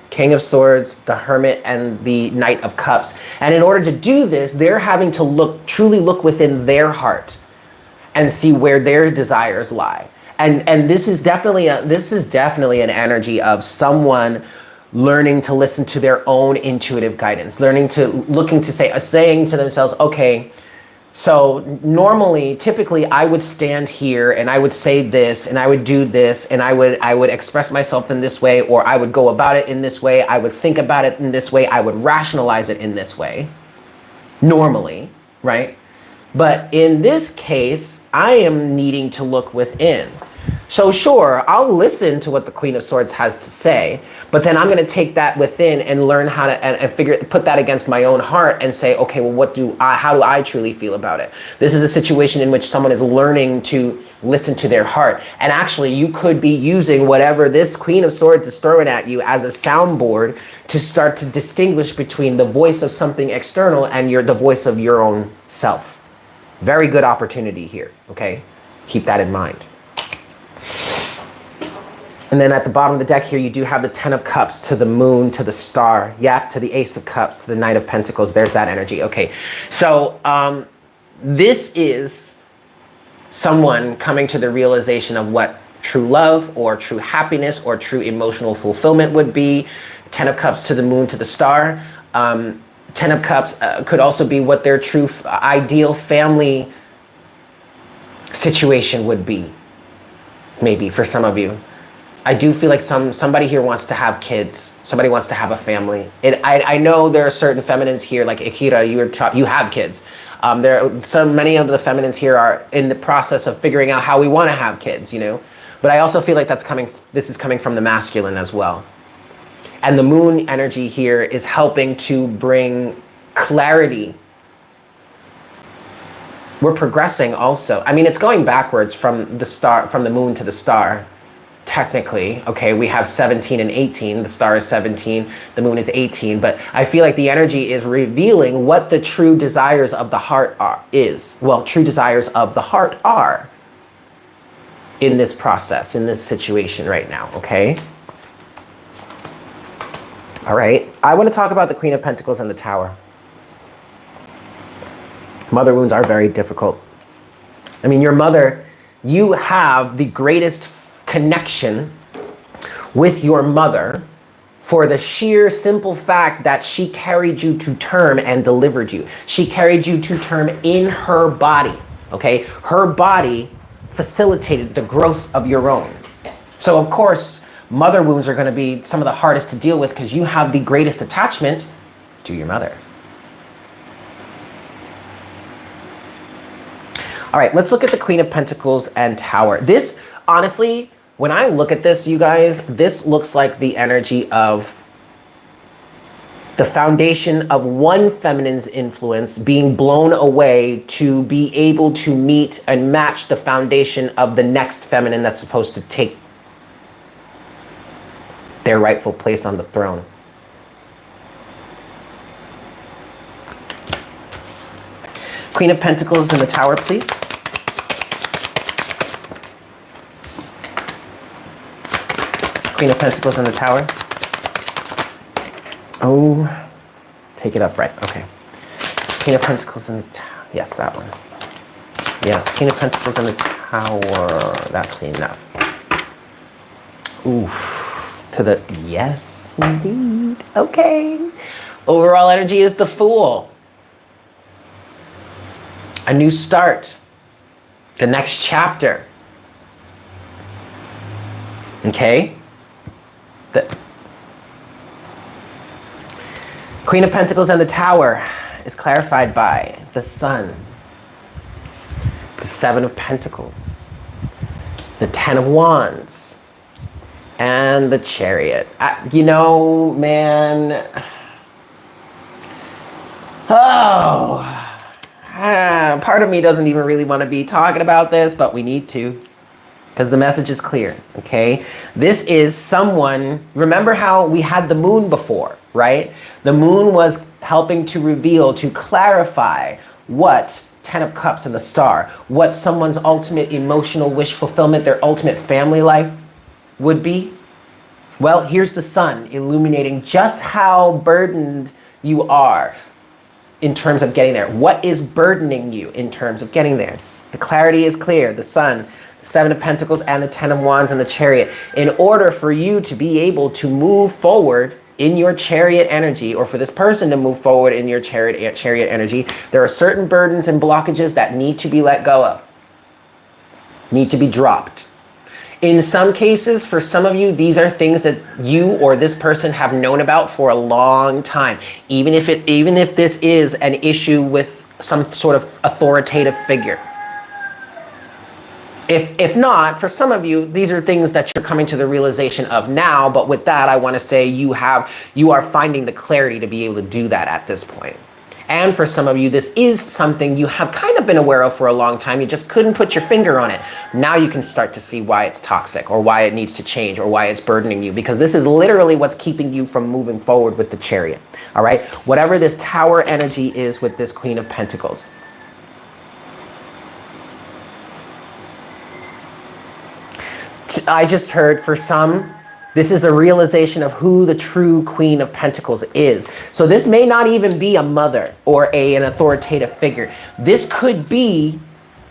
King of Swords, the Hermit, and the Knight of Cups. And in order to do this, they're having to truly look within their heart and see where their desires lie. And this is definitely an energy of someone learning to listen to their own intuitive guidance, saying to themselves, okay, so normally, typically, I would stand here and I would say this and I would do this and I would express myself in this way, or I would go about it in this way. I would think about it in this way. I would rationalize it in this way, normally, right? But in this case, I am needing to look within. So sure, I'll listen to what the Queen of Swords has to say, but then I'm going to take that within and learn how to and put that against my own heart and say, okay, well, how do I truly feel about it? This is a situation in which someone is learning to listen to their heart. And actually, you could be using whatever this Queen of Swords is throwing at you as a soundboard to start to distinguish between the voice of something external and the voice of your own self. Very good opportunity here, okay? Keep that in mind. And then at the bottom of the deck here, you do have the Ten of Cups to the Moon, to the Star, yeah, to the Ace of Cups, to the Knight of Pentacles. There's that energy. Okay, so this is someone coming to the realization of what true love or true happiness or true emotional fulfillment would be. Ten of Cups to the Moon, to the Star. Ten of Cups could also be what their true ideal family situation would be, maybe for some of you. I do feel like somebody here wants to have kids. Somebody wants to have a family. I know there are certain feminines here, like Akira, you have kids. Many of the feminines here are in the process of figuring out how we want to have kids, you know. But I also feel like this is coming from the masculine as well. And the Moon energy here is helping to bring clarity. We're progressing also. I mean, it's going backwards from the Moon to the Star. Technically, okay, we have 17 and 18. The Star is 17, the Moon is 18. But I feel like the energy is revealing what the true desires of the heart true desires of the heart are in this process, in this situation right now, okay? All right, I want to talk about the Queen of Pentacles and the Tower. Mother wounds are very difficult. I mean, your mother, you have the greatest connection with your mother for the sheer simple fact that she carried you to term and delivered you. She carried you to term in her body, okay? Her body facilitated the growth of your own. So of course, mother wounds are going to be some of the hardest to deal with because you have the greatest attachment to your mother. All right, let's look at the Queen of Pentacles and Tower. This, honestly, when I look at this, you guys, this looks like the energy of The foundation of one feminine's influence being blown away to be able to meet and match the foundation of the next feminine that's supposed to take their rightful place on the throne. Queen of Pentacles in the Tower, please. Queen of Pentacles in the Tower. Oh, take it upright. Okay. Queen of Pentacles in the Tower. Yes, that one. Yeah, Queen of Pentacles in the Tower. That's enough. Oof. To the, yes, indeed. Okay. Overall energy is the Fool. A new start. The next chapter. Okay? The Queen of Pentacles and the Tower is clarified by the Sun, the Seven of Pentacles, the Ten of Wands, and the Chariot. You know, man, part of me doesn't even really want to be talking about this, but we need to, because the message is clear, okay? This is someone, remember how we had the moon before, right? The moon was helping to reveal, to clarify what Ten of Cups and the Star, what someone's ultimate emotional wish fulfillment, their ultimate family life would be. Well, here's the Sun illuminating just how burdened you are in terms of getting there. What is burdening you in terms of getting there? The clarity is clear. The Sun, the Seven of Pentacles, and the Ten of Wands and the Chariot. In order for you to be able to move forward in your Chariot energy, or for this person to move forward in your Chariot energy, there are certain burdens and blockages that need to be let go of, need to be dropped. In some cases, for some of you, these are things that you or this person have known about for a long time. Even if this is an issue with some sort of authoritative figure. If not, for some of you, these are things that you're coming to the realization of now, but with that, I want to say you are finding the clarity to be able to do that at this point. And for some of you, this is something you have kind of been aware of for a long time. You just couldn't put your finger on it. Now you can start to see why it's toxic, or why it needs to change, or why it's burdening you, because this is literally what's keeping you from moving forward with the Chariot. All right? Whatever this Tower energy is with this Queen of Pentacles. I just heard for some, this is the realization of who the true Queen of Pentacles is. So this may not even be a mother or an authoritative figure. This could be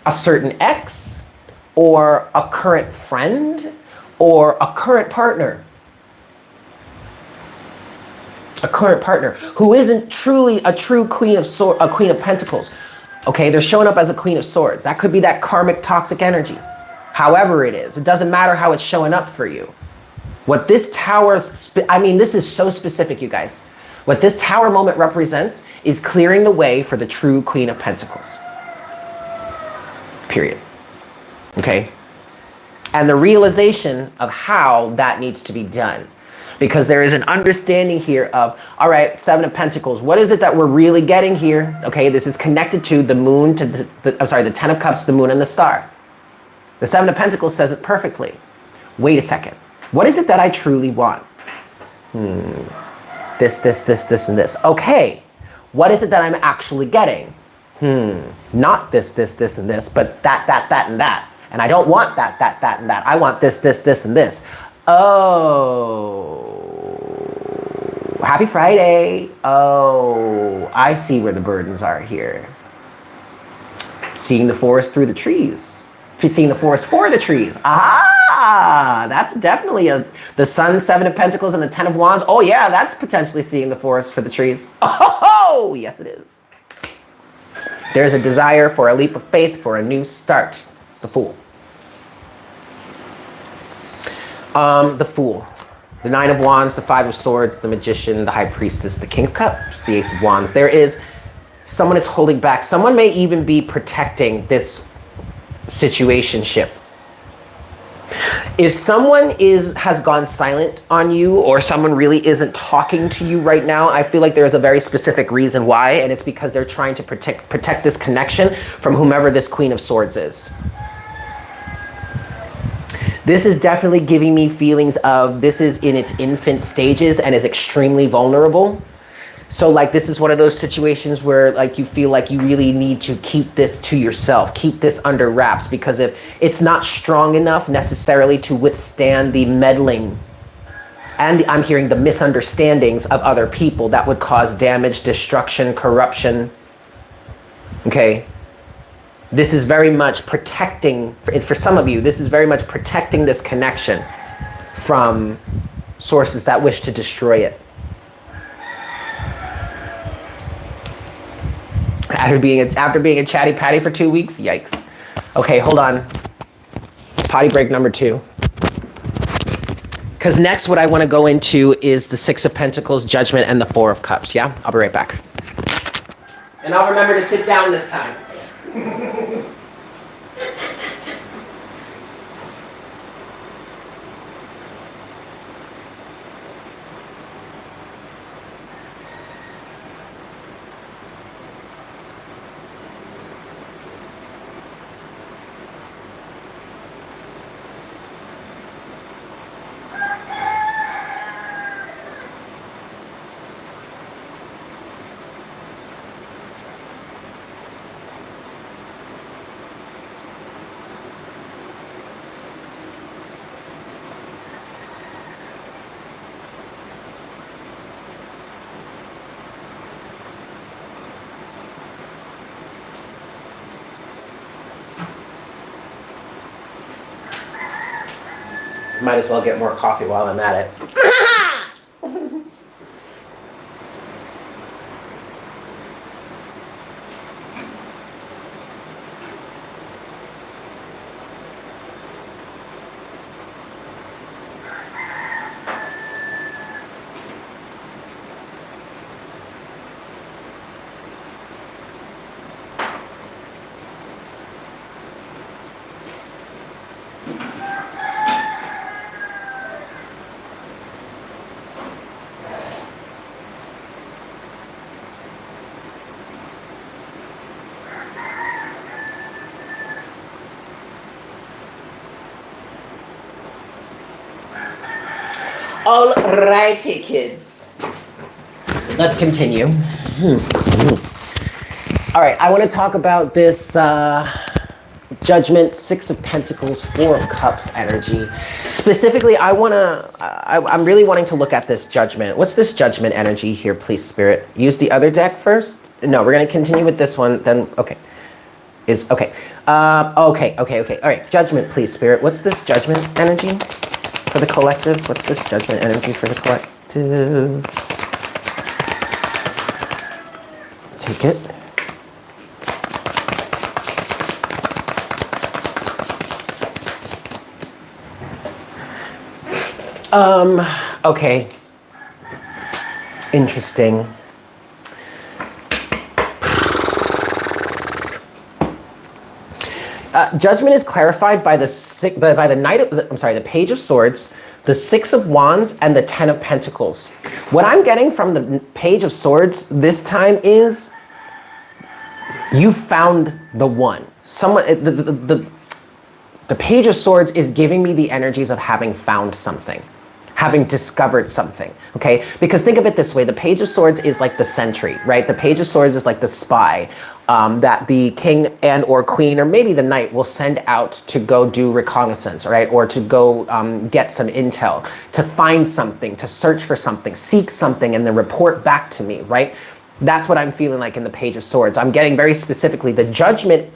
a certain ex, or a current friend, or a current partner. A current partner who isn't truly a true Queen of Pentacles. Okay, they're showing up as a Queen of Swords. That could be that karmic toxic energy. However it is, it doesn't matter how it's showing up for you. What this Tower, this is so specific, you guys. What this Tower moment represents is clearing the way for the true Queen of Pentacles. Period. Okay? And the realization of how that needs to be done. Because there is an understanding here of, all right, Seven of Pentacles, what is it that we're really getting here? Okay, this is connected to the moon, to the Ten of Cups, the moon, and the star. The Seven of Pentacles says it perfectly. Wait a second. What is it that I truly want? This, and this. Okay. What is it that I'm actually getting? Not this, and this, but that, and that. And I don't want that, and that. I want this, and this. Oh. Happy Friday. Oh, I see where the burdens are here. Seeing the forest through the trees. Seeing the forest for the trees. Ah, that's definitely the Sun, Seven of Pentacles, and the Ten of Wands. Oh yeah, that's potentially seeing the forest for the trees. Oh, yes it is. There's a desire for a leap of faith, for a new start. The Fool. The Fool. The Nine of Wands, the Five of Swords, the Magician, the High Priestess, the King of Cups, the Ace of Wands. There is someone is holding back. Someone may even be protecting this situationship. If someone has gone silent on you, or someone really isn't talking to you right now, I feel like there is a very specific reason why, and it's because they're trying to protect this connection from whomever this Queen of Swords is. This is definitely giving me feelings of this is in its infant stages and is extremely vulnerable. So like this is one of those situations where like you feel like you really need to keep this to yourself, keep this under wraps, because if it's not strong enough necessarily to withstand the meddling and I'm hearing the misunderstandings of other people that would cause damage, destruction, corruption. Okay. This is very much protecting, for some of you, this is very much protecting this connection from sources that wish to destroy it. After being a chatty patty for 2 weeks, yikes. Okay, hold on. Potty break number 2. Because next what I want to go into is the Six of Pentacles, Judgment, and the Four of Cups, yeah? I'll be right back. And I'll remember to sit down this time. Might as well get more coffee while I'm at it. Alrighty, kids. Let's continue. All right, I want to talk about this Judgment, Six of Pentacles, Four of Cups energy. Specifically, I'm really wanting to look at this Judgment. What's this Judgment energy here, please, Spirit? Use the other deck first? No, we're going to continue with this one, then, okay. Okay. Okay. All right, Judgment, please, Spirit. What's this Judgment energy for the collective? What's this Judgment energy for the collective? Take it. Okay. Interesting. Judgment is clarified by the Page of Swords, the Six of Wands, and the Ten of Pentacles. What I'm getting from the Page of Swords this time is you found the one. The Page of Swords is giving me the energies of having found something, having discovered something, okay? Because think of it this way, the Page of Swords is like the sentry, right? The Page of Swords is like the spy that the king and or queen, or maybe the knight, will send out to go do reconnaissance, right? Or to go get some intel, to find something, to search for something, seek something, and then report back to me, right? That's what I'm feeling like in the Page of Swords. I'm getting very specifically the judgment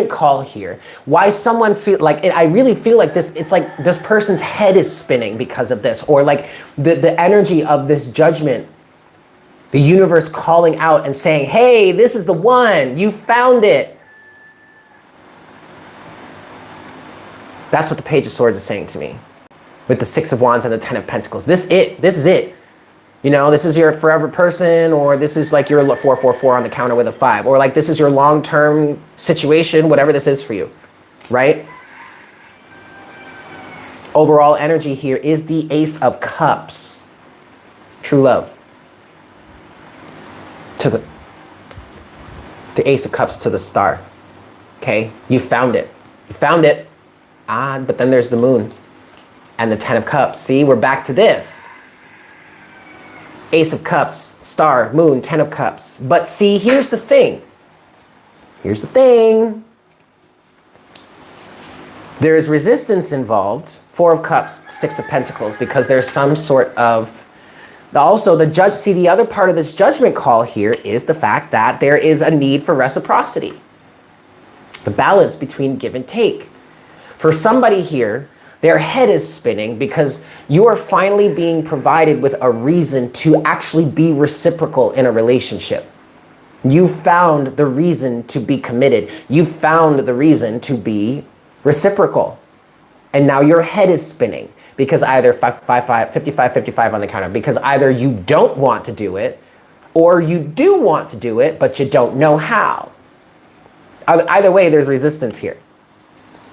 call here. Why someone feel like, I really feel like this, it's like this person's head is spinning because of this, or like the energy of this judgment, the universe calling out and saying, hey, this is the one, you found it. That's what the Page of Swords is saying to me with the Six of Wands and the Ten of Pentacles. This is it. You know, this is your forever person, or this is like your 444 on the counter with a 5, or like this is your long-term situation, whatever this is for you, right? overall energy here is the Ace of Cups. True love. To the Ace of Cups to the Star. Okay, you found it. You found it. Ah, but then there's the Moon and the Ten of Cups. See, we're back to this. Ace of Cups, Star, Moon, Ten of Cups. But see, here's the thing. Here's the thing. There is resistance involved. Four of Cups, Six of Pentacles, because there's some sort of... Also, the judge, see, the other part of this judgment call here is the fact that there is a need for reciprocity. The balance between give and take. For somebody here, their head is spinning because you are finally being provided with a reason to actually be reciprocal in a relationship. You found the reason to be committed. You found the reason to be reciprocal. And now your head is spinning because either 55-55 on the counter, because either you don't want to do it or you do want to do it, but you don't know how. Either way, there's resistance here.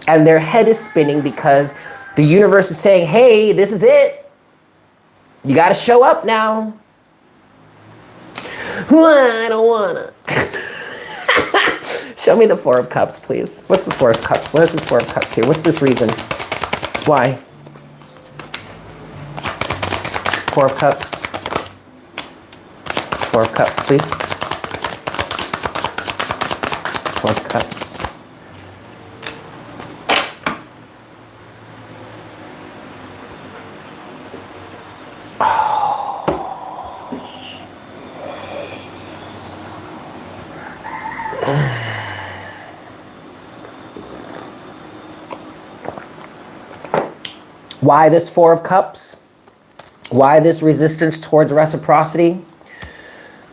And their head is spinning because the universe is saying, hey, this is it. You got to show up now. I don't wanna. Show me the Four of Cups, please. What's the Four of Cups? What is this Four of Cups here? What's this reason? Why? Four of Cups. Four of Cups, please. Four of Cups. Why this Four of Cups? Why this resistance towards reciprocity?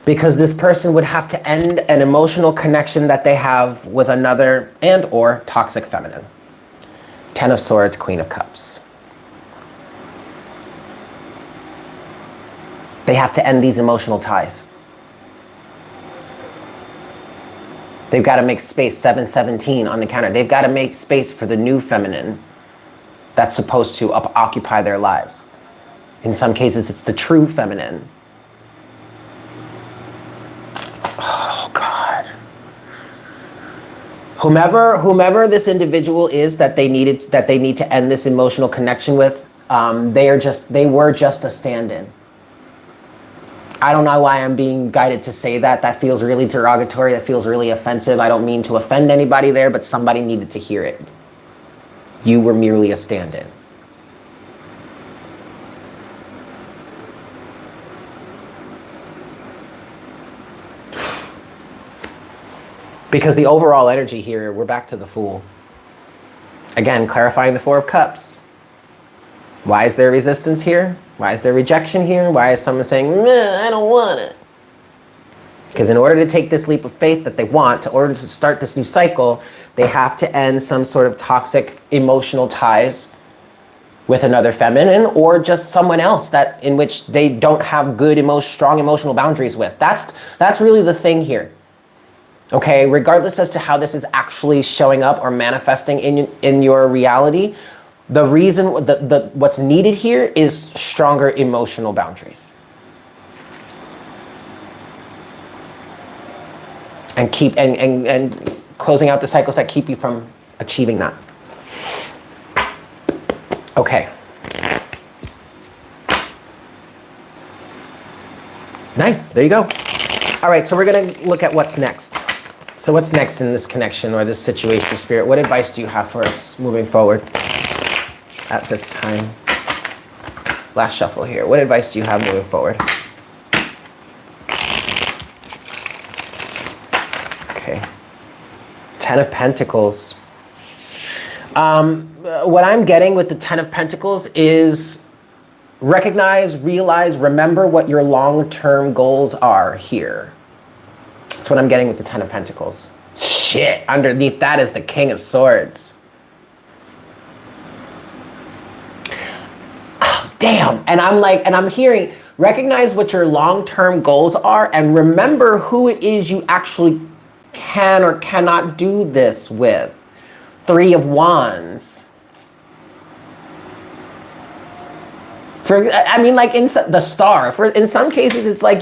Because this person would have to end an emotional connection that they have with another and or toxic feminine. Ten of Swords, Queen of Cups. They have to end these emotional ties. They've got to make space, 717 on the counter. They've got to make space for the new feminine that's supposed to occupy their lives. In some cases, it's the true feminine. Oh, God. Whomever this individual is that they need to end this emotional connection with, they were just a stand-in. I don't know why I'm being guided to say that. That feels really derogatory. That feels really offensive. I don't mean to offend anybody there, but somebody needed to hear it. You were merely a stand-in. Because the overall energy here, we're back to the Fool. Again, clarifying the Four of Cups. Why is there resistance here? Why is there rejection here? Why is someone saying, I don't want it? Because in order to take this leap of faith that they want, in order to start this new cycle, they have to end some sort of toxic emotional ties with another feminine or just someone else in which they don't have good, strong emotional boundaries with. That's really the thing here. Okay, regardless as to how this is actually showing up or manifesting in your reality, the reason, what's needed here is stronger emotional boundaries. And closing out the cycles that keep you from achieving that. Okay. Nice, there you go. All right, so we're gonna look at what's next. So what's next in this connection or this situation, Spirit? What advice do you have for us moving forward at this time? Last shuffle here. What advice do you have moving forward? Okay. Ten of Pentacles. What I'm getting with the Ten of Pentacles is recognize, realize, remember what your long-term goals are here. That's what I'm getting with the Ten of Pentacles. Shit, underneath that is the King of Swords. Oh, damn, and I'm hearing, recognize what your long-term goals are and remember who it is you actually can or cannot do this with. Three of Wands. I mean, like in the star, in some cases, it's like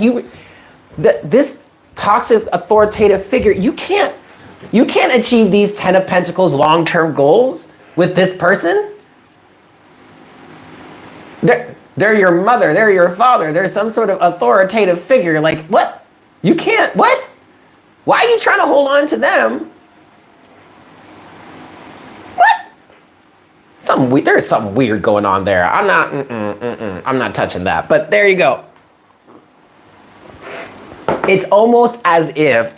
this toxic authoritative figure, you can't achieve these 10 of Pentacles long-term goals with this person. They're your mother, they're your father, they're some sort of authoritative figure. Like, what? You can't, what? Why are you trying to hold on to them? What? There's something weird going on there. I'm not touching that, but there you go. It's almost as if,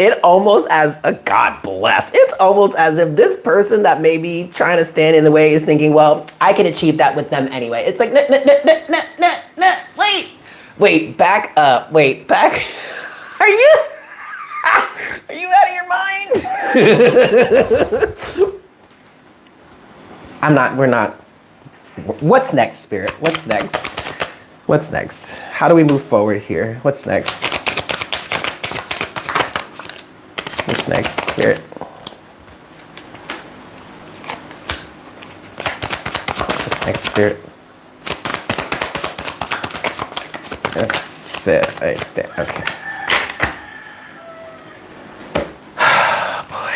God bless, it's almost as if this person that may be trying to stand in the way is thinking, well, I can achieve that with them anyway. It's like, wait, back up, are you out of your mind? We're not. What's next, Spirit? What's next? How do we move forward here? What's next? What's next, Spirit? What's next, Spirit? That's it right there. Okay. Oh, boy.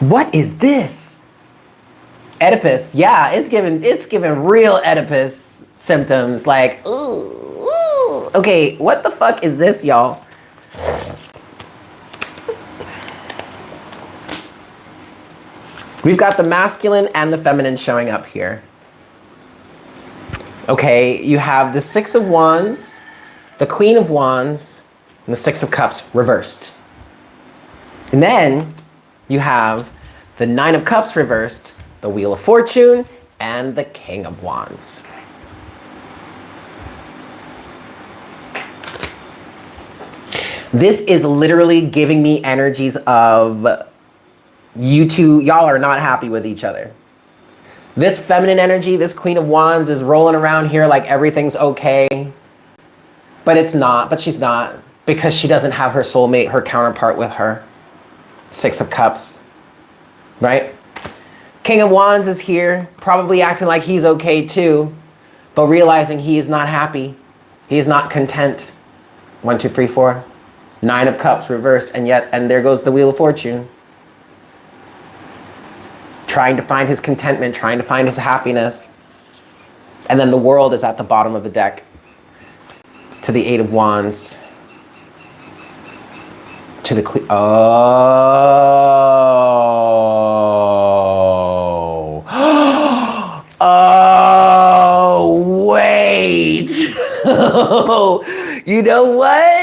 What is this? Oedipus. Yeah, it's giving real Oedipus symptoms, like, ooh. Okay, what the fuck is this, y'all? We've got the masculine and the feminine showing up here. Okay, you have the Six of Wands, the Queen of Wands, and the Six of Cups reversed. And then you have the Nine of Cups reversed, the Wheel of Fortune, and the King of Wands. This is literally giving me energies of you two, y'all are not happy with each other. This feminine energy, this Queen of Wands is rolling around here like everything's okay, but it's not, but she's not, because she doesn't have her soulmate, her counterpart with her. Six of Cups, right? King of Wands is here, probably acting like he's okay too, but realizing he is not happy. He is not content. 1, 2, 3, 4. Nine of Cups reversed, and there goes the Wheel of Fortune. Trying to find his contentment, trying to find his happiness. And then the World is at the bottom of the deck to the Eight of Wands. To the Queen. Oh. Oh, wait. You know what?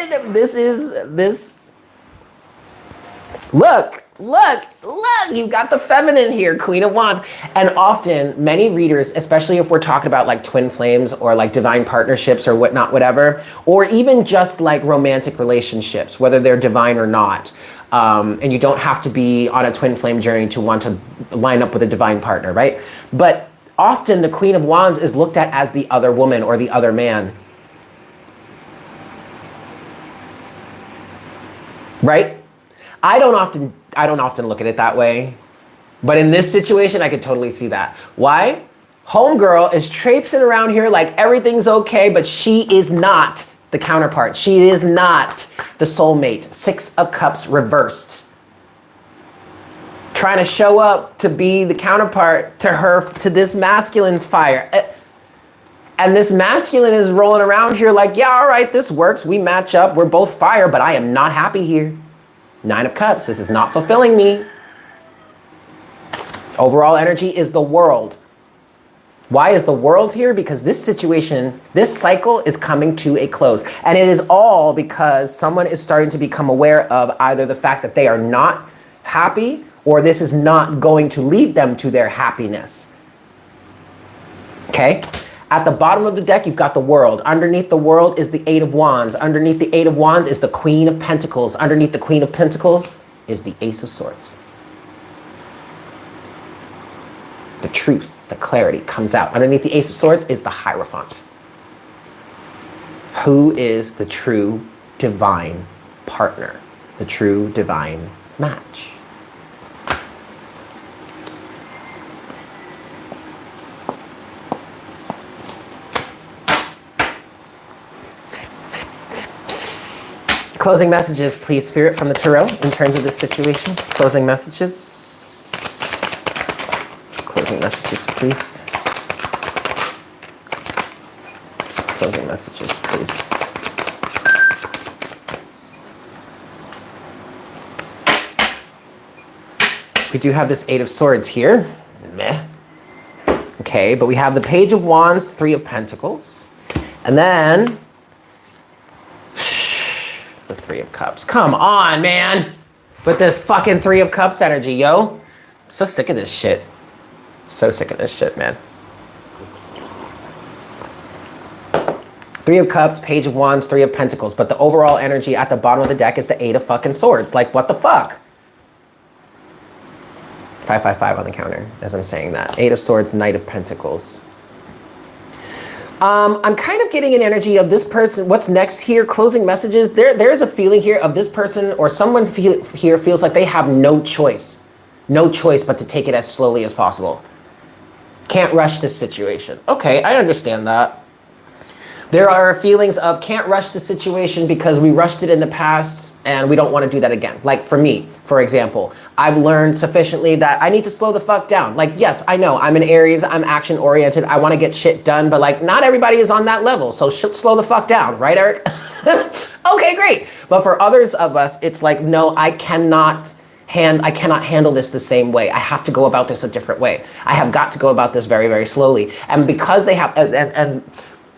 Look, you've got the feminine here, Queen of Wands. And often, many readers, especially if we're talking about like twin flames or like divine partnerships or whatnot, whatever, or even just like romantic relationships, whether they're divine or not, and you don't have to be on a twin flame journey to want to line up with a divine partner, right? But often the Queen of Wands is looked at as the other woman or the other man. Right? I don't often look at it that way, but in this situation, I could totally see that. Why? Homegirl is traipsing around here like everything's okay, but she is not the counterpart. She is not the soulmate. Six of Cups reversed. Trying to show up to be the counterpart to this masculine's fire. And this masculine is rolling around here like, yeah, all right, this works. We match up. We're both fire, but I am not happy here. Nine of Cups, this is not fulfilling me. Overall energy is the World. Why is the World here? Because this situation, this cycle is coming to a close. And it is all because someone is starting to become aware of either the fact that they are not happy or this is not going to lead them to their happiness. Okay? At the bottom of the deck, you've got the World. Underneath the World is the Eight of Wands. Underneath the Eight of Wands is the Queen of Pentacles. Underneath the Queen of Pentacles is the Ace of Swords. The truth, the clarity comes out. Underneath the Ace of Swords is the Hierophant. Who is the true divine partner? The true divine match? Closing messages, please, Spirit, from the Tarot in terms of this situation. Closing messages. Closing messages, please. Closing messages, please. We do have this Eight of Swords here. Meh. Okay, but we have the Page of Wands, Three of Pentacles. And then, the Three of Cups. Come on, man. With this fucking Three of Cups energy, yo. I'm so sick of this shit. So sick of this shit, man. Three of Cups, Page of Wands, Three of Pentacles. But the overall energy at the bottom of the deck is the Eight of fucking Swords. Like, what the fuck? 555 on the counter as I'm saying that. Eight of Swords, Knight of Pentacles. I'm kind of getting an energy of this person. What's next here? Closing messages. There's a feeling here of this person or someone here feels like they have no choice. No choice but to take it as slowly as possible. Can't rush this situation. Okay, I understand that. There are feelings of can't rush the situation because we rushed it in the past and we don't want to do that again. Like for me, for example, I've learned sufficiently that I need to slow the fuck down. Like, yes, I know I'm an Aries, I'm action oriented. I want to get shit done, but like not everybody is on that level. So slow the fuck down, right, Eric? Okay, great. But for others of us, it's like, no, I cannot handle this the same way. I have to go about this a different way. I have got to go about this very, very slowly. And because they have, and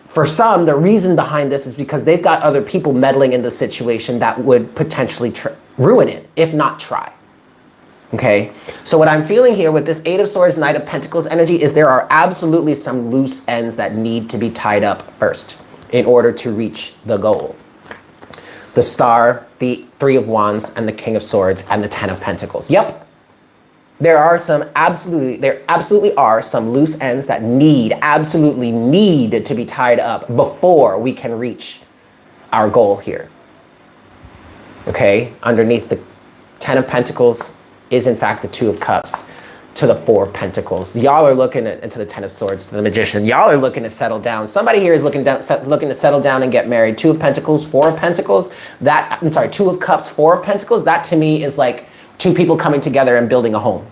for some, the reason behind this is because they've got other people meddling in the situation that would potentially ruin it, if not try. Okay? So what I'm feeling here with this Eight of Swords, Knight of Pentacles energy is there are absolutely some loose ends that need to be tied up first in order to reach the goal. The Star, the Three of Wands, and the King of Swords, and the Ten of Pentacles. Yep. There absolutely are some loose ends that absolutely need to be tied up before we can reach our goal here. Okay? Underneath the Ten of Pentacles is in fact the Two of Cups to the Four of Pentacles. Y'all are looking into the Ten of Swords to the Magician. Y'all are looking to settle down. Somebody here is looking to settle down and get married. Two of Pentacles, Four of Pentacles. Two of Cups, Four of Pentacles. That to me is like two people coming together and building a home.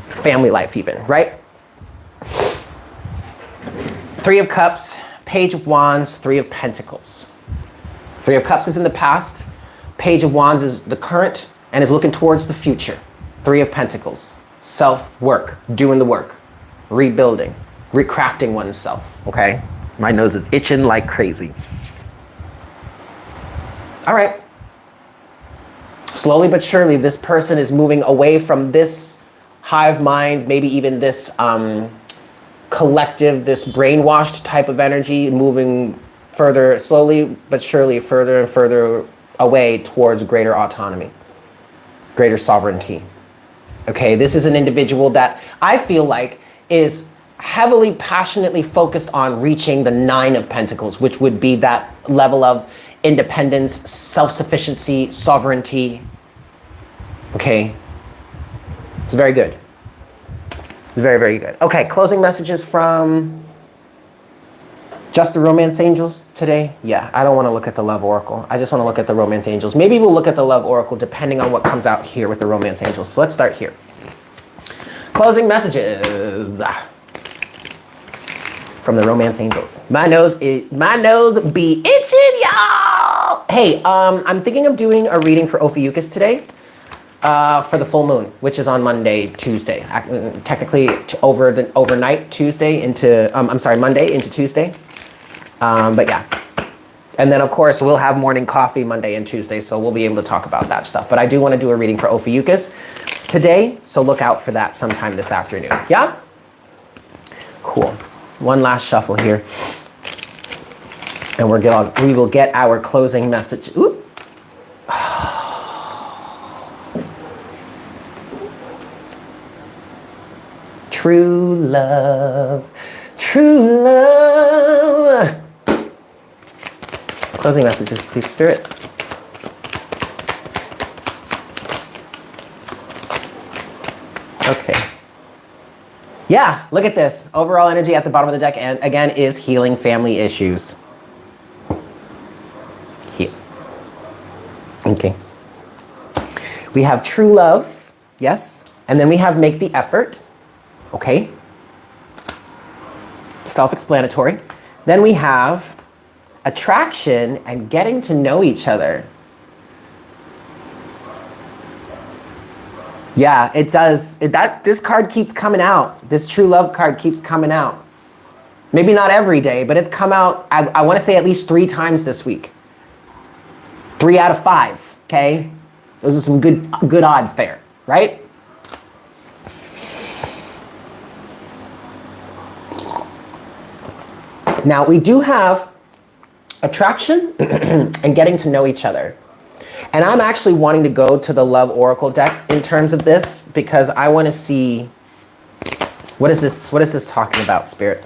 Family life even, right? Three of Cups, Page of Wands, Three of Pentacles. Three of Cups is in the past. Page of Wands is the current and is looking towards the future. Three of Pentacles, self-work, doing the work, rebuilding, recrafting oneself, okay? My nose is itching like crazy. All right. Slowly but surely, this person is moving away from this hive mind, maybe even this collective, this brainwashed type of energy, moving further, slowly but surely, further and further away towards greater autonomy, greater sovereignty. Okay, this is an individual that I feel like is heavily, passionately focused on reaching the Nine of Pentacles, which would be that level of independence, self-sufficiency, sovereignty. Okay. It's very good. Very, very good. Okay, closing messages from just the Romance Angels today. Yeah, I don't want to look at the Love Oracle. I just want to look at the Romance Angels. Maybe we'll look at the Love Oracle depending on what comes out here with the Romance Angels. So let's start here. Closing messages from the Romance Angels. My nose be itching, y'all. Hey, I'm thinking of doing a reading for Ophiuchus today for the full moon, which is on Monday, Tuesday. Technically overnight Tuesday into, Monday into Tuesday. But yeah. And then of course we'll have morning coffee Monday and Tuesday, so we'll be able to talk about that stuff. But I do want to do a reading for Ophiuchus today, so look out for that sometime this afternoon. Yeah? Cool. One last shuffle here. And we will get our closing message. Oop. True love, true love. Closing messages, please, Spirit. Okay. Yeah, look at this. Overall energy at the bottom of the deck, and again, is healing family issues. Okay. We have true love, yes. And then we have make the effort, okay. Self-explanatory. Then we have attraction and getting to know each other. Yeah, it does. This card keeps coming out. This true love card keeps coming out. Maybe not every day, but it's come out, I want to say at least 3 times this week. 3 out of 5, okay? Those are some good odds there, right? Now, we do have attraction and getting to know each other. And I'm actually wanting to go to the Love Oracle deck in terms of this because I want to see what is this talking about, Spirit?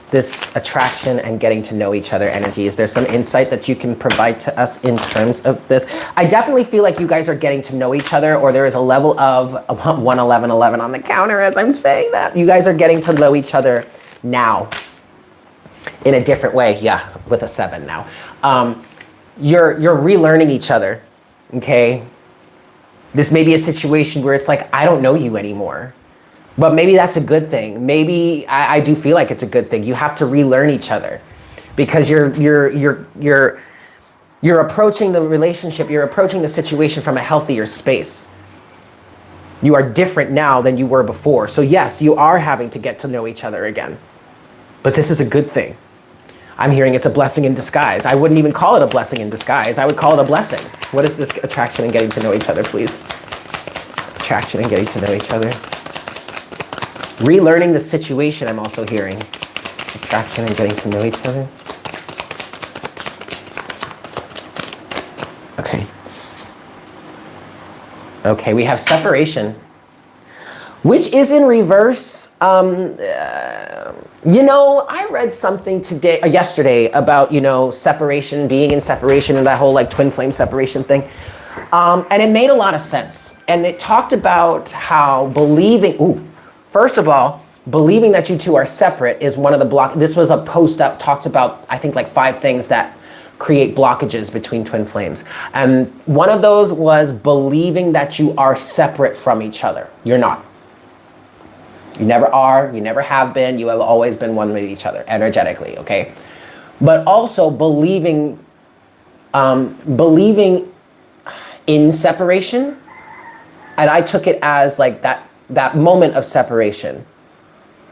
This attraction and getting to know each other energy. Is there some insight that you can provide to us in terms of this? I definitely feel like you guys are getting to know each other, or there is a level of 11111 on the counter as I'm saying that. You guys are getting to know each other now in a different way. Yeah, with a 7 now. You're relearning each other, okay? This may be a situation where it's like, I don't know you anymore. But maybe that's a good thing. Maybe I do feel like it's a good thing. You have to relearn each other because you're approaching the relationship, you're approaching the situation from a healthier space. You are different now than you were before. So yes, you are having to get to know each other again. But this is a good thing. I'm hearing it's a blessing in disguise. I wouldn't even call it a blessing in disguise. I would call it a blessing. What is this attraction and getting to know each other, please? Attraction and getting to know each other. Relearning the situation, I'm also hearing. Attraction and getting to know each other. Okay. Okay, we have separation, which is in reverse. You know, I read something yesterday about, you know, separation, being in separation, and that whole like twin flame separation thing. And it made a lot of sense. And it talked about how first of all, believing that you two are separate is one of the this was a post that talks about, I think, like 5 things that create blockages between twin flames. And one of those was believing that you are separate from each other. You're not. You never are, you never have been, you have always been one with each other, energetically, okay? But also believing in separation, and I took it as like that moment of separation.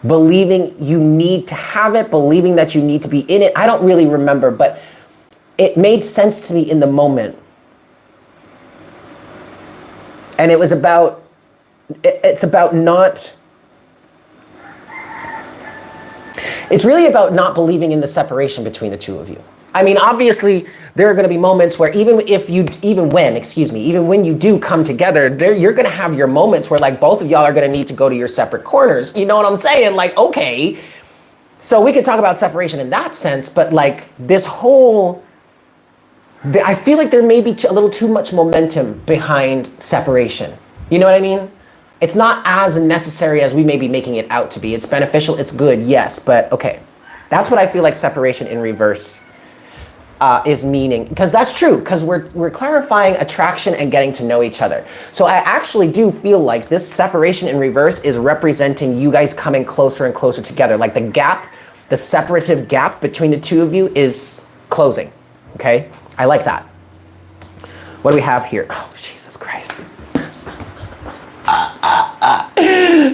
Believing you need to have it, believing that you need to be in it. I don't really remember, but it made sense to me in the moment. And it was about, it's really about not believing in the separation between the two of you. I mean, obviously, there are going to be moments where even when you do come together, you're going to have your moments where like both of y'all are going to need to go to your separate corners. You know what I'm saying? Like, okay, so we can talk about separation in that sense, but like this whole, I feel like there may be a little too much momentum behind separation. You know what I mean? It's not as necessary as we may be making it out to be. It's beneficial, it's good, yes, but okay. That's what I feel like separation in reverse is meaning, because that's true, because we're clarifying attraction and getting to know each other. So I actually do feel like this separation in reverse is representing you guys coming closer and closer together. Like the gap, the separative gap between the two of you is closing, okay? I like that. What do we have here? Oh, Jesus Christ.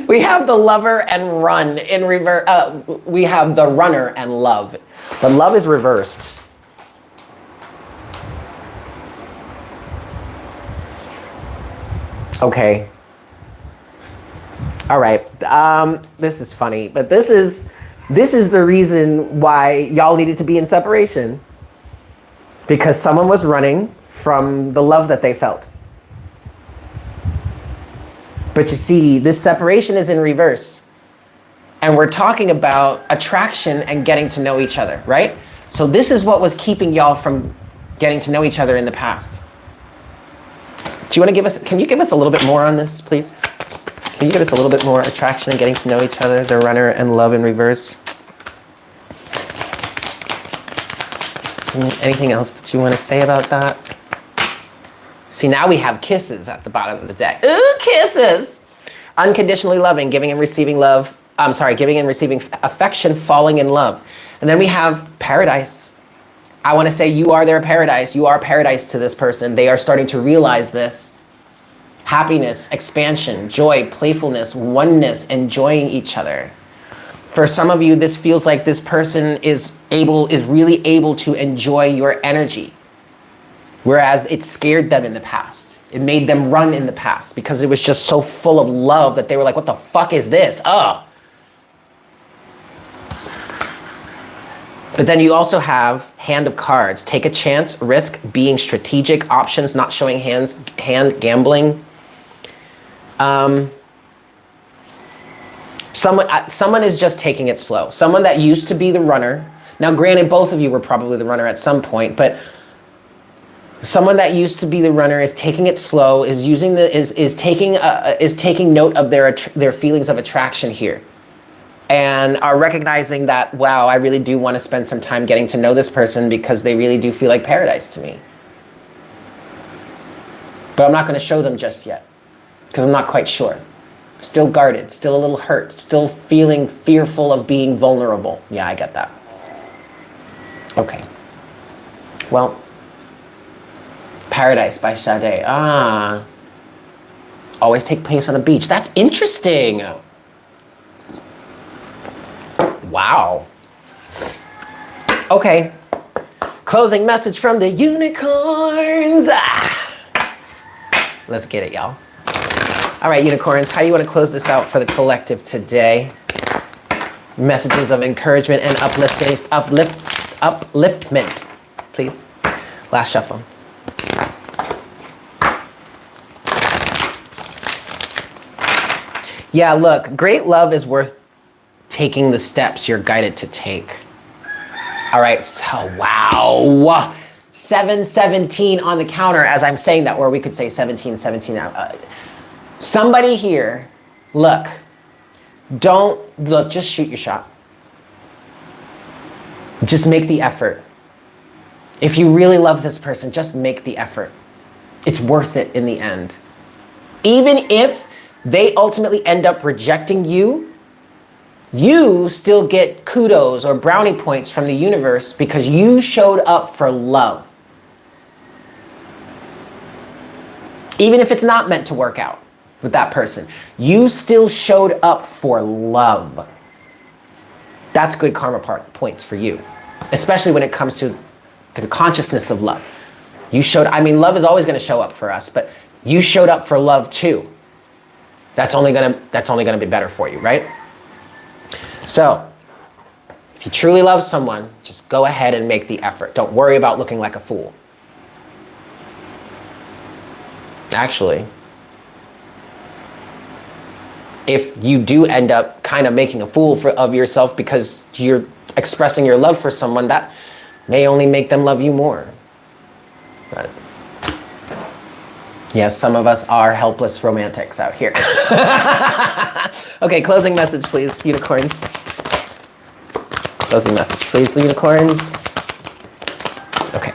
We have the lover and run in reverse. We have the runner and love. But love is reversed. Okay. All right. This is funny, but this is the reason why y'all needed to be in separation. Because someone was running from the love that they felt. But you see, this separation is in reverse. And we're talking about attraction and getting to know each other, right? So this is what was keeping y'all from getting to know each other in the past. Do you want to can you give us a little bit more on this, please? Can you give us a little bit more attraction and getting to know each other, the runner and love in reverse? Anything else that you want to say about that? See, now we have kisses at the bottom of the deck. Ooh, kisses. Unconditionally loving, giving and receiving love. I'm sorry, giving and receiving affection, falling in love. And then we have paradise. I want to say you are their paradise. You are paradise to this person. They are starting to realize this. Happiness, expansion, joy, playfulness, oneness, enjoying each other. For some of you, this feels like this person is really able to enjoy your energy. Whereas it scared them in the past. It made them run in the past because it was just so full of love that they were like, what the fuck is this? Ugh. But then you also have hand of cards. Take a chance, risk, being strategic, options, not showing hands, hand gambling. Someone is just taking it slow. Someone that used to be the runner. Now, granted, both of you were probably the runner at some point, but someone that used to be the runner is taking it slow, is taking note of their feelings of attraction here, and are recognizing that, wow, I really do want to spend some time getting to know this person because they really do feel like paradise to me. But I'm not going to show them just yet because I'm not quite sure. Still guarded, still a little hurt, still feeling fearful of being vulnerable. Yeah, I get that. Okay. Well, Paradise by Sade. Ah. Always take place on a beach. That's interesting. Wow. Okay. Closing message from the unicorns. Ah. Let's get it, y'all. All right, unicorns, how you want to close this out for the collective today? Messages of encouragement and upliftment, please. Last shuffle. Yeah, look, great love is worth taking the steps you're guided to take. All right, so wow. 717 on the counter as I'm saying that, or we could say 1717 now. Somebody here, look, just shoot your shot. Just make the effort. If you really love this person, just make the effort. It's worth it in the end. Even if they ultimately end up rejecting you, you still get kudos or brownie points from the universe because you showed up for love. Even if it's not meant to work out with that person, you still showed up for love. That's good karma points for you, especially when it comes to the consciousness of love. Love is always going to show up for us, but you showed up for love too. That's only going to be better for you, right? So, if you truly love someone, just go ahead and make the effort. Don't worry about looking like a fool. Actually, if you do end up kind of making a fool of yourself because you're expressing your love for someone, that may only make them love you more. But yes, some of us are helpless romantics out here. Okay, closing message, please, unicorns. Closing message, please, unicorns. Okay.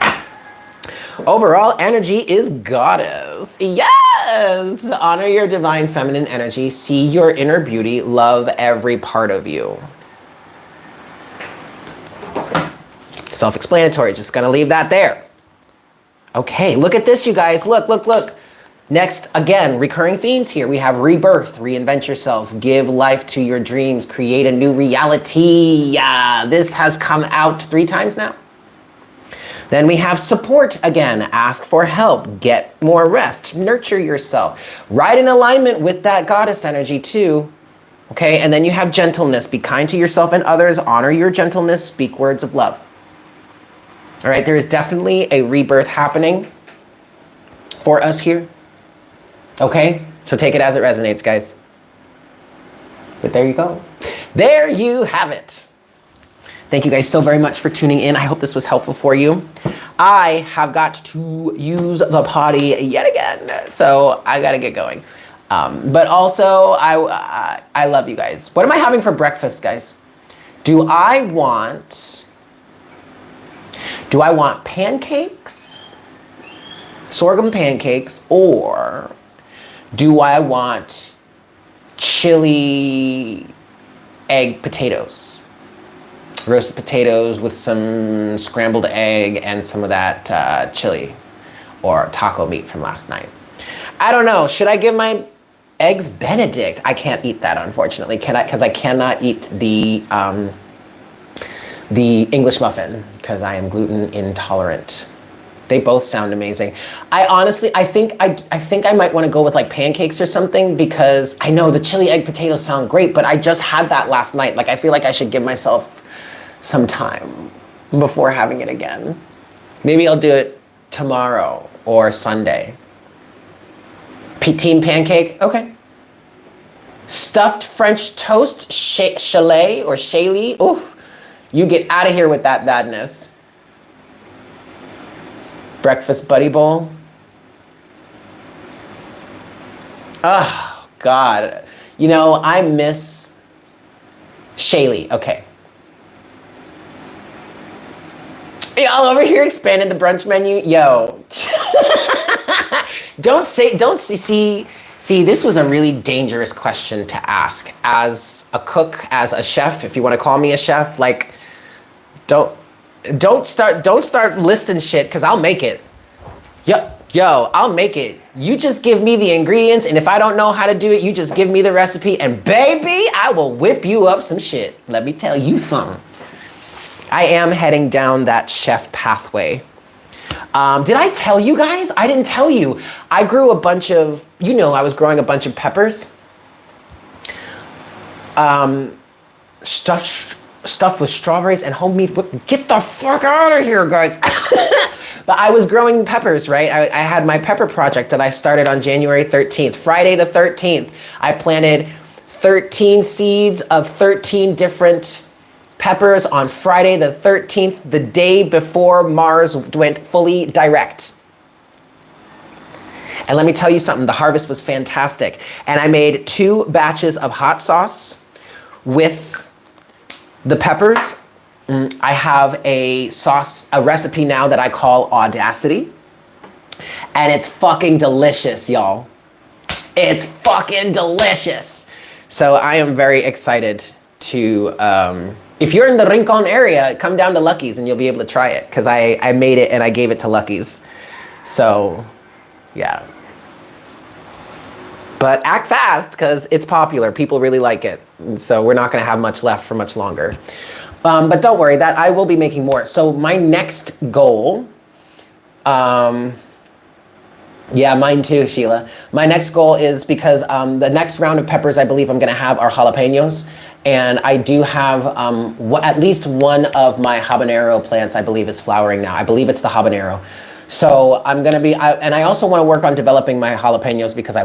Overall energy is goddess. Yes! Honor your divine feminine energy. See your inner beauty. Love every part of you. Self-explanatory. Just gonna leave that there. Okay, look at this, you guys. Look. Next, again, recurring themes here. We have rebirth, reinvent yourself, give life to your dreams, create a new reality. Yeah, this has come out 3 times now. Then we have support again, ask for help, get more rest, nurture yourself, right in alignment with that goddess energy too. Okay, and then you have gentleness, be kind to yourself and others, honor your gentleness, speak words of love. All right, there is definitely a rebirth happening for us here. Okay, so take it as it resonates, guys. But there you go. There you have it. Thank you guys so very much for tuning in. I hope this was helpful for you. I have got to use the potty yet again, so I gotta get going. But also, I love you guys. What am I having for breakfast, guys? Do I want pancakes, sorghum pancakes, or do I want chili egg potatoes? Roasted potatoes with some scrambled egg and some of that chili or taco meat from last night. I don't know. Should I give my eggs Benedict? I can't eat that, unfortunately. Can I? Because I cannot eat the English muffin because I am gluten intolerant. They both sound amazing. I think I might want to go with like pancakes or something, because I know the chili egg potatoes sound great, but I just had that last night. Like, I feel like I should give myself some time before having it again. Maybe I'll do it tomorrow or Sunday. Team pancake, okay. Stuffed French toast, chalet or Shaylee. Oof, you get out of here with that badness. Breakfast buddy bowl. Oh, God. You know, I miss Shaylee. Okay. Y'all over here expanding the brunch menu. Yo. See, this was a really dangerous question to ask. As a cook, as a chef, if you want to call me a chef, like, don't start listing shit, because I'll make it. Yo, I'll make it. You just give me the ingredients, and if I don't know how to do it, you just give me the recipe, and baby, I will whip you up some shit. Let me tell you something. I am heading down that chef pathway. Did I tell you guys? I didn't tell you. I grew a bunch of, I was growing a bunch of peppers. Stuffed with strawberries and homemade whip. Get the fuck out of here, guys. But I was growing peppers, right? I had my pepper project that I started on January 13th. Friday the 13th, I planted 13 seeds of 13 different peppers on Friday the 13th, the day before Mars went fully direct. And let me tell you something, the harvest was fantastic. And I made 2 batches of hot sauce with the peppers. I have a recipe now that I call Audacity. And it's fucking delicious, y'all. It's fucking delicious. So I am very excited to, if you're in the Rincon area, come down to Lucky's and you'll be able to try it, because I made it and I gave it to Lucky's. So, yeah. But act fast, because it's popular. People really like it. And so we're not going to have much left for much longer. But don't worry, that I will be making more. So my next goal, yeah, mine too, Sheila. My next goal is, because the next round of peppers I believe I'm going to have are jalapenos. And I do have at least one of my habanero plants, I believe, is flowering now. I believe it's the habanero. So I'm going to be, and I also want to work on developing my jalapenos, because I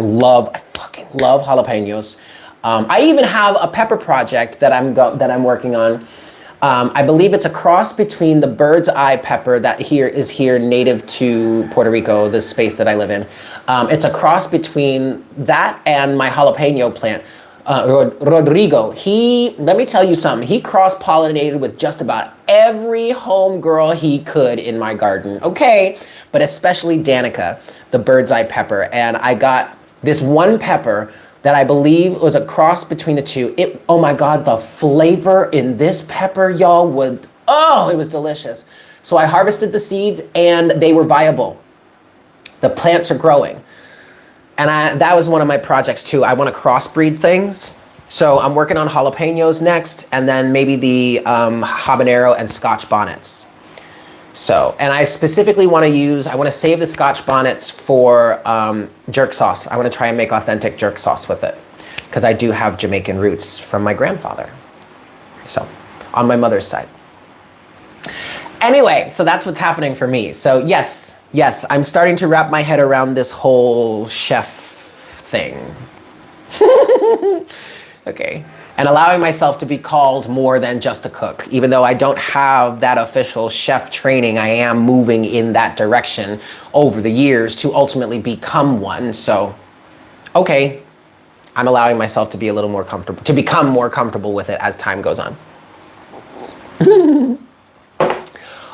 fucking love jalapenos. I even have a pepper project that I'm working on. I believe it's a cross between the bird's eye pepper that is here native to Puerto Rico, this space that I live in. It's a cross between that and my jalapeno plant. Rodrigo, let me tell you something, he cross-pollinated with just about every homegirl he could in my garden, okay? But especially Danica, the bird's eye pepper. And I got this one pepper that I believe was a cross between the two. Oh my God, the flavor in this pepper, y'all, it was delicious. So I harvested the seeds and they were viable. The plants are growing. And that was one of my projects too. I want to crossbreed things. So I'm working on jalapenos next, and then maybe the habanero and Scotch bonnets. So, and I specifically want to save the Scotch bonnets for jerk sauce. I want to try and make authentic jerk sauce with it, because I do have Jamaican roots from my grandfather. So, on my mother's side. Anyway, so that's what's happening for me. So yes, I'm starting to wrap my head around this whole chef thing. Okay. And allowing myself to be called more than just a cook. Even though I don't have that official chef training, I am moving in that direction over the years to ultimately become one. So, okay, I'm allowing myself to be a little more comfortable, to become more comfortable with it as time goes on.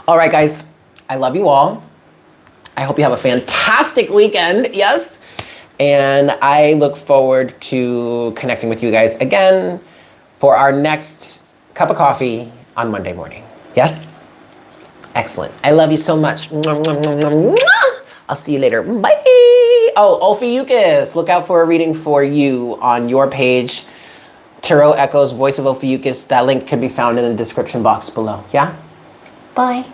All right, guys, I love you all. I hope you have a fantastic weekend. Yes. And I look forward to connecting with you guys again for our next cup of coffee on Monday morning. Yes? Excellent. I love you so much. I'll see you later. Bye. Oh, Ophiuchus, look out for a reading for you on your page. Tarot Echoes, Voice of Ophiuchus. That link can be found in the description box below. Yeah? Bye.